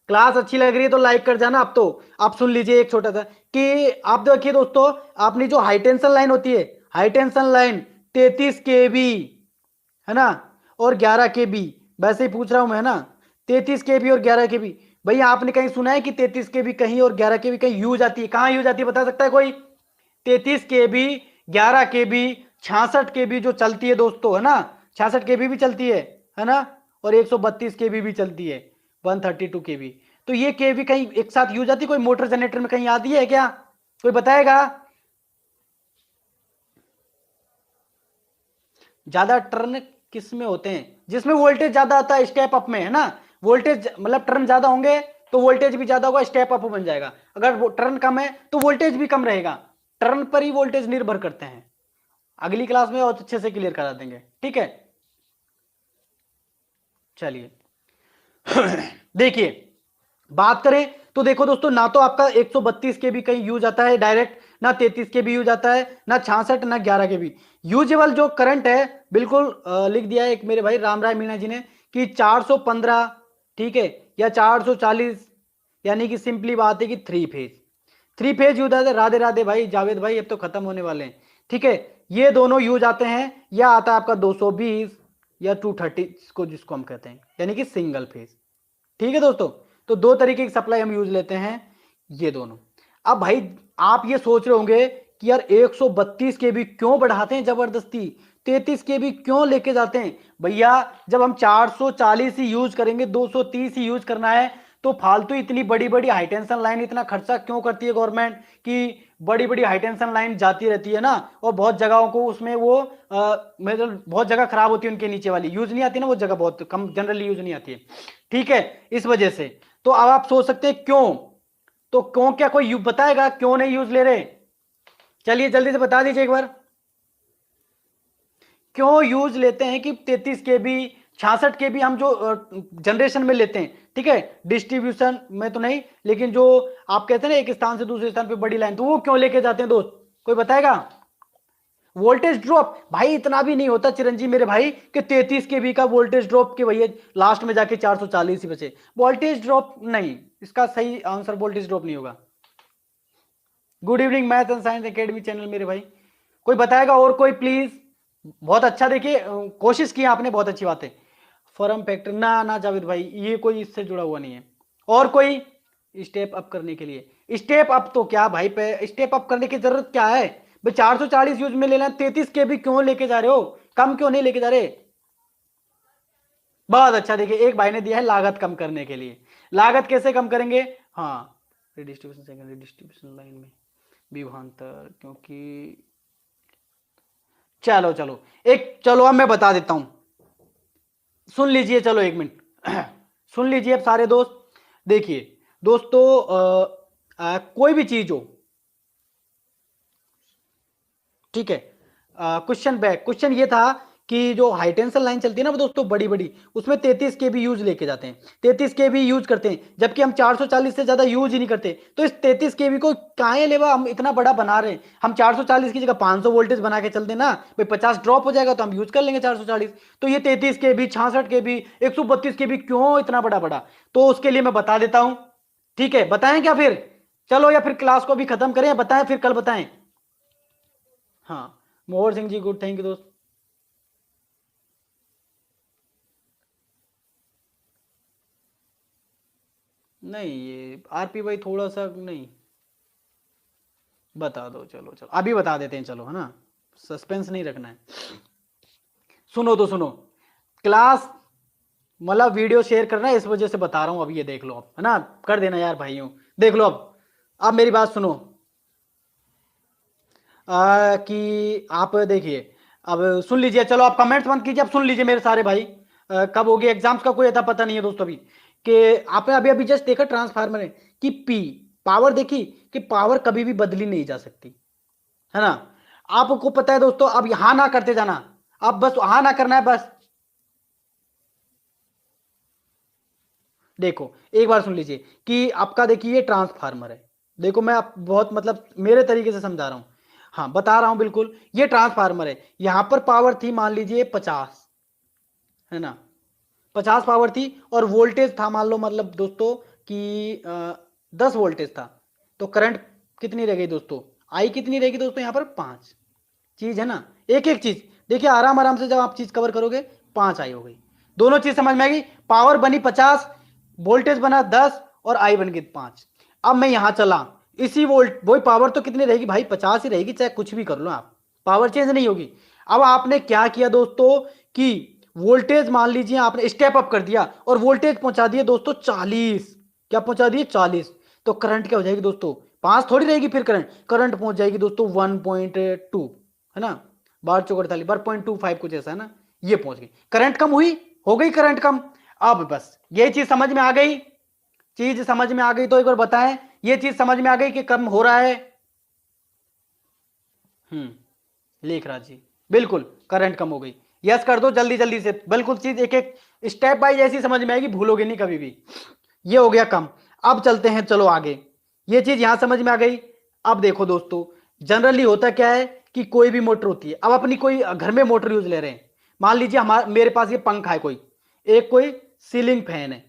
क्लास अच्छी लग रही है तो लाइक कर जाना। अब तो आप सुन लीजिए एक छोटा सा कि आप देखिए दोस्तों, आपने जो हाई टेंशन लाइन होती है, हाई टेंशन लाइन 33 केबी है ना, और 11 केबी, वैसे ही पूछ रहा हूं मैं, है ना, 33 केबी और 11 केबी। भैया आपने कहीं सुना है कि 33 केबी कहीं और 11 केबी कहीं यूज आती है? कहां यूज आती है बता सकता है कोई? 33 केबी, 11 केबी, 66 केबी जो चलती है दोस्तों, है ना, 66 केबी भी चलती है ना, और 132 केबी भी चलती है, 132 केबी। तो ये केबी कहीं एक साथ यूज आती है? कोई मोटर जनरेटर में कहीं आती है क्या? कोई बताएगा? ज्यादा टर्न किस में होते हैं? जिसमें वोल्टेज ज्यादा आता है स्टेप अप में, है ना, वोल्टेज मतलब टर्न ज्यादा होंगे तो वोल्टेज भी ज्यादा होगा, स्टेप अप बन जाएगा। अगर वो टर्न कम है तो वोल्टेज भी कम रहेगा। टर्न पर ही वोल्टेज निर्भर करते हैं। अगली क्लास में और अच्छे से क्लियर करा देंगे, ठीक है। चलिए देखिए बात करें तो देखो दोस्तों, ना तो आपका 132 के भी कहीं यूज आता है डायरेक्ट, ना 33 के भी यूज आता है, ना 66 ना 11 के भी। यूजेबल जो करंट है बिल्कुल लिख दिया है एक मेरे भाई राम राय मीणा जी ने कि 415, ठीक है, या 440, यानी कि सिंपली बात है कि थ्री फेज यूज आते हैं। राधे राधे भाई जावेद भाई, अब तो खत्म होने वाले हैं, ठीक है। ये दोनों यूज आते हैं, या आता है आपका 220 या 230 को जिसको हम कहते हैं, यानी कि सिंगल फेज। ठीक है दोस्तों, तो दो तरीके की सप्लाई हम यूज लेते हैं, ये दोनों। अब भाई आप ये सोच रहे होंगे कि यार 132 के भी क्यों बढ़ाते हैं जबरदस्ती, 33 के भी क्यों लेके जाते हैं? भैया जब हम 440 ही यूज करेंगे, 230 ही यूज करना है, तो फालतू इतनी बड़ी बड़ी हाई टेंशन लाइन इतना खर्चा क्यों करती है गवर्नमेंट कि बड़ी बड़ी हाई टेंशन लाइन जाती रहती है ना, और बहुत जगहों को उसमें वो मतलब बहुत जगह खराब होती है उनके नीचे वाली, यूज नहीं आती ना वो जगह, बहुत कम जनरली यूज नहीं आती है, ठीक है, इस वजह से। तो अब आप सोच सकते हैं क्यों, तो क्यों क्या कोई बताएगा क्यों नहीं यूज ले रहे? चलिए जल्दी से बता दीजिए एक बार, क्यों यूज लेते हैं कि 33 के भी 66 के भी हम जो जनरेशन में लेते हैं, ठीक है, डिस्ट्रीब्यूशन में तो नहीं, लेकिन जो आप कहते हैं ना एक स्थान से दूसरे स्थान पे बड़ी लाइन, तो वो क्यों लेके जाते हैं दोस्त, कोई बताएगा? वोल्टेज ड्रॉप, भाई इतना भी नहीं होता चिरंजीव मेरे भाई कि 33 के भी का वोल्टेज ड्रॉप के भैया लास्ट में जाके 440 ही बचे। वोल्टेज ड्रॉप नहीं, इसका सही आंसर वोल्टेज ड्रॉप नहीं होगा। Good evening math and science academy channel मेरे भाई, कोई बताएगा और कोई प्लीज? बहुत अच्छा, देखिए कोशिश की आपने, बहुत अच्छी बात है। फॉर्म फैक्टर ना ना जावेद भाई, ये कोई इससे जुड़ा हुआ नहीं है। और कोई स्टेप अप करने के लिए? स्टेप अप तो क्या भाई, पे स्टेप अप करने की जरूरत क्या है भाई? 440 यूज में लेना, 33 के भी क्यों लेके जा रहे हो, कम क्यों नहीं लेके जा रहे? बहुत अच्छा, देखिए एक भाई ने दिया है लागत कम करने के लिए। लागत कैसे कम करेंगे? हाँ, रिडिस्ट्रीब्यूशन सेकेंडरी डिस्ट्रीब्यूशन लाइन में विभवांतर, क्योंकि चलो चलो एक, चलो अब मैं बता देता हूं, सुन लीजिए, चलो एक मिनट सुन लीजिए अब सारे दोस्त। देखिए दोस्तों कोई भी चीज हो, ठीक है, क्वेश्चन बैक, क्वेश्चन ये था कि जो हाई टेंशन लाइन चलती है ना वो दोस्तों बड़ी बड़ी, उसमें 33 केबी यूज लेके जाते हैं, 33 केबी यूज करते हैं, जबकि हम 440 से ज्यादा यूज ही नहीं करते। तो इस 33 केबी को काहे लेवा हम इतना बड़ा बना रहे हैं, हम 440 की जगह 500 वोल्टेज बना के चल देना भाई, 50 ड्रॉप हो जाएगा तो हम यूज कर लेंगे 440। तो ये 33 केबी, 66 केबी, 132 केबी क्यों इतना बड़ा बड़ा, तो उसके लिए मैं बता देता हूं। ठीक है, बताएं क्या फिर? चलो, या फिर क्लास को भी खत्म करें, बताएं फिर कल बताएं। हाँ, मोहर Singh ji good, thank you दोस्त। नहीं, ये आरपी भाई थोड़ा सा नहीं, बता दो, चलो चलो अभी बता देते हैं, चलो है ना, सस्पेंस नहीं रखना है। सुनो तो सुनो, क्लास मतलब वीडियो शेयर करना है, इस वजह से बता रहा हूं। अब ये देख लो, अब है ना, कर देना यार भाइयों, देख लो अब मेरी बात सुनो। कि आप देखिए, अब सुन लीजिए, चलो आप कमेंट्स बंद कीजिए, अब सुन लीजिए मेरे सारे भाई। कब होगी एग्जाम्स का कोई अता पता नहीं है दोस्तों अभी, कि आपने अभी अभी जस्ट देखा ट्रांसफार्मर है कि पी पावर देखी कि पावर कभी भी बदली नहीं जा सकती, है ना। आपको पता है दोस्तों, अब यहां ना करते जाना, अब बस हाँ ना करना है बस। देखो एक बार सुन लीजिए कि आपका देखिए ये ट्रांसफार्मर है, देखो मैं आप बहुत मतलब मेरे तरीके से समझा रहा हूं, हाँ बता रहा हूं बिल्कुल। ये ट्रांसफार्मर है, यहां पर पावर थी मान लीजिए 50, है ना, 50 पावर थी, और वोल्टेज था मान लो मतलब दोस्तों कि 10 वोल्टेज था, तो करंट कितनी रह गई दोस्तों, आई कितनी रहेगी दोस्तों यहाँ पर 5। चीज है ना, एक एक चीज देखिए, आराम आराम से जब आप चीज कवर करोगे 5 आई हो गई, दोनों चीज समझ में आएगी। पावर बनी 50, वोल्टेज बना 10, और आई बन गई 5। अब मैं यहां चला, इसी वोल्ट वही पावर तो कितनी रहेगी भाई, 50 ही रहेगी, चाहे कुछ भी कर लो आप, पावर चेंज नहीं होगी। अब आपने क्या किया दोस्तों कि वोल्टेज मान लीजिए आपने स्टेप अप कर दिया, और वोल्टेज पहुंचा दिए दोस्तों 40, क्या पहुंचा दिए 40, तो करंट क्या हो जाएगी दोस्तों, 5 थोड़ी रहेगी फिर, करंट करंट पहुंच जाएगी दोस्तों 1.2, है ना, 12 चौक 48, 1.25 कुछ ऐसा है ना, ये पहुंच गई, करंट कम हुई, हो गई करंट कम। अब बस ये चीज समझ में आ गई, चीज समझ में आ गई तो एक बार बताएं, ये चीज समझ में आ गई कि कम हो रहा है। लिख रहा जी, बिल्कुल करंट कम हो गई, यस कर दो जल्दी जल्दी से, बिल्कुल चीज एक एक स्टेप बाय ऐसी समझ में आएगी, भूलोगे नहीं कभी भी। ये हो गया कम। अब चलते हैं, चलो आगे, ये चीज यहां समझ में आ गई। अब देखो दोस्तों, जनरली होता क्या है कि कोई भी मोटर होती है, अब अपनी कोई घर में मोटर यूज ले रहे हैं, मान लीजिए हमारे मेरे पास ये पंखा है कोई, एक कोई सीलिंग फैन है,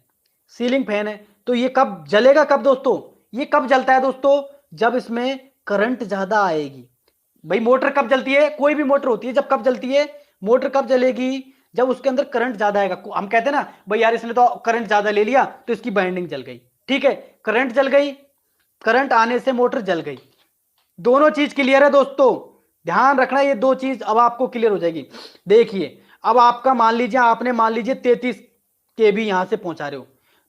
सीलिंग फैन है, तो ये कब जलेगा, कब दोस्तों, ये कब जलता है दोस्तों, जब इसमें करंट ज्यादा आएगी। भाई मोटर कब जलती है, कोई भी मोटर होती है जब कब जलती है, मोटर कब जलेगी, जब उसके अंदर करंट ज्यादा आएगा। हम कहते हैं ना भाई यार इसने तो करंट ज्यादा ले लिया तो इसकी बाइंडिंग जल गई, ठीक है, करंट जल गई, करंट आने से मोटर जल गई। दोनों चीज क्लियर है दोस्तों, ध्यान रखना, ये दो चीज अब आपको क्लियर हो जाएगी। देखिए अब आपका मान लीजिए, आपने मान लीजिए 33 के भी यहां से पहुंचा रहे हो,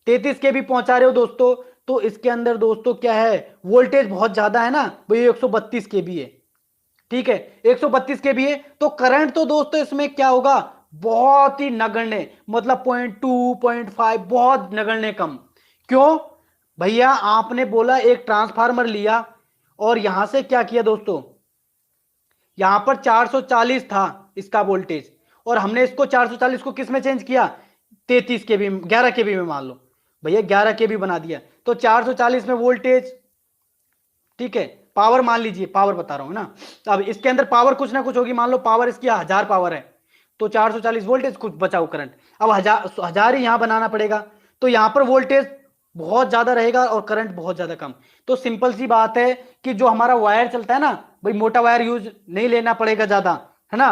33 के भी पहुंचा रहे हो दोस्तों, तो इसके अंदर दोस्तों क्या है, वोल्टेज बहुत ज्यादा है ना भाई, 132 के भी है, ठीक है, 132 के भी है, तो करंट तो दोस्तों इसमें क्या होगा, बहुत ही नगण्य, मतलब 0.2 0.5, बहुत नगण्य कम। क्यों भैया, आपने बोला एक ट्रांसफार्मर लिया, और यहां से क्या किया दोस्तों, यहां पर 440 था इसका वोल्टेज, और हमने इसको 440 को किस में चेंज किया, 33 के भी, 11 के भी में मान लो, भैया 11 के भी बना दिया, तो 440 में वोल्टेज, ठीक है, पावर मान लीजिए, पावर बता रहा हूं ना, अब इसके अंदर पावर कुछ ना कुछ होगी, मान लो पावर इसकी 1000 पावर है, तो 440 वोल्टेज कुछ बचाओ करंट, अब 1000 ही यहां बनाना पड़ेगा, तो यहां पर वोल्टेज बहुत ज्यादा रहेगा और करंट बहुत ज्यादा कम। तो सिंपल सी बात है कि जो हमारा वायर चलता है ना भाई, मोटा वायर यूज नहीं लेना पड़ेगा ज्यादा, है ना,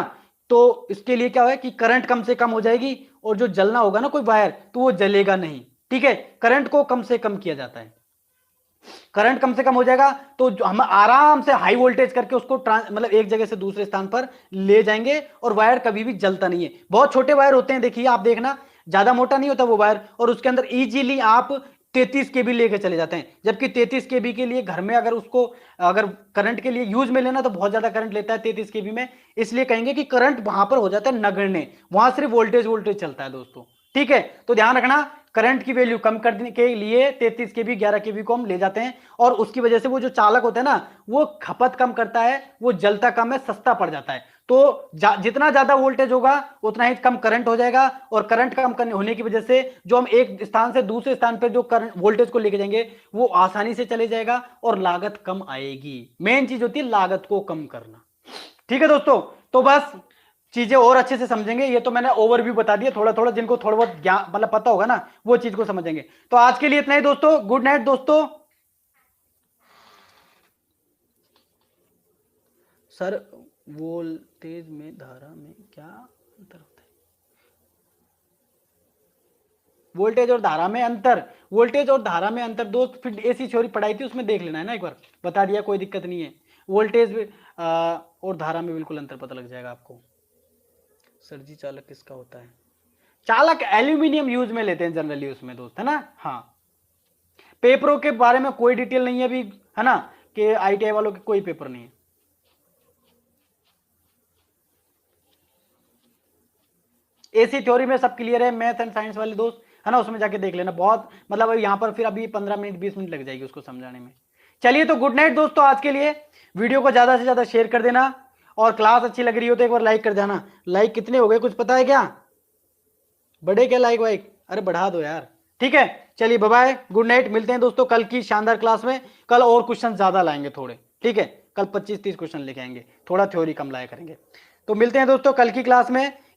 तो इसके लिए क्या है कि करंट कम से कम हो जाएगी, और जो जलना होगा ना कोई वायर, तो वो जलेगा नहीं, ठीक है, करंट को कम से कम किया जाता है, करंट कम से कम हो जाएगा, तो हम आराम से हाई वोल्टेज करके उसको मतलब एक जगह से दूसरे स्थान पर ले जाएंगे, और वायर कभी भी जलता नहीं है। बहुत छोटे वायर होते हैं, देखिए आप देखना, ज्यादा मोटा नहीं होता वो वायर, और उसके अंदर इजीली आप 33 केबी लेके चले जाते हैं, जबकि 33 केबी के लिए घर में अगर उसको अगर करंट के लिए यूज में लेना तो बहुत ज्यादा करंट लेता है 33 केबी में, इसलिए कहेंगे कि करंट वहां पर हो जाता है नगण्य, वहां सिर्फ वोल्टेज वोल्टेज चलता है दोस्तों, ठीक है। तो ध्यान रखना, करंट की वैल्यू कम करने के लिए 33 के भी 11 के भी को हम ले जाते हैं, और उसकी वजह से वो जो चालक होता है ना, वो खपत कम करता है, वो जलता कम है, सस्ता पड़ जाता है, तो जितना ज्यादा वोल्टेज होगा उतना ही कम करंट हो जाएगा, और करंट कम करने होने की वजह से जो हम एक स्थान से दूसरे स्थान पर जो करंट वोल्टेज को लेके जाएंगे वो आसानी से चले जाएगा और लागत कम आएगी। मेन चीज होती है लागत को कम करना। ठीक है दोस्तों, तो बस चीजें और अच्छे से समझेंगे। ये तो मैंने ओवरव्यू बता दिया, थोड़ा थोड़ा जिनको थोड़ा बहुत ज्ञान मतलब पता होगा ना वो चीज को समझेंगे। तो आज के लिए इतना ही दोस्तों, गुड नाइट दोस्तों। सर वोल्टेज में धारा में क्या अंतर होता है? वोल्टेज और धारा में अंतर, वोल्टेज और धारा में अंतर दोस्त फिर ऐसी थ्योरी पढ़ाई थी उसमें देख लेना है ना, एक बार बता दिया, कोई दिक्कत नहीं है। वोल्टेज और धारा में बिल्कुल अंतर पता लग जाएगा आपको। सर जी चालक किसका होता है? चालक एल्यूमिनियम यूज में लेते हैं जनरली उसमें दोस्त, है ना। हाँ, पेपरों के बारे में कोई डिटेल नहीं है अभी, है ना, कि आईटीआई वालों के कोई पेपर नहीं है। एसी थ्योरी में सब क्लियर है, मैथ एंड साइंस वाले दोस्त, है ना, उसमें जाके देख लेना। बहुत मतलब यहां पर फिर अभी 15 मिनट 20 मिनट लग जाएगी उसको समझाने में। चलिए तो गुड नाइट दोस्तों आज के लिए। वीडियो को ज्यादा से ज्यादा शेयर कर देना, और क्लास अच्छी लग रही हो तो एक बार लाइक कर देना। लाइक कितने हो गए कुछ पता है क्या? बढ़े क्या लाइक वाइक? अरे बढ़ा दो यार। ठीक है, चलिए बाय बाय, गुड नाइट। मिलते हैं दोस्तों कल की शानदार क्लास में। कल और क्वेश्चन ज्यादा लाएंगे थोड़े, ठीक है, कल 25-30 क्वेश्चन लेके आएंगे, थोड़ा थ्योरी कम लाया करेंगे। तो मिलते हैं दोस्तों कल की क्लास में।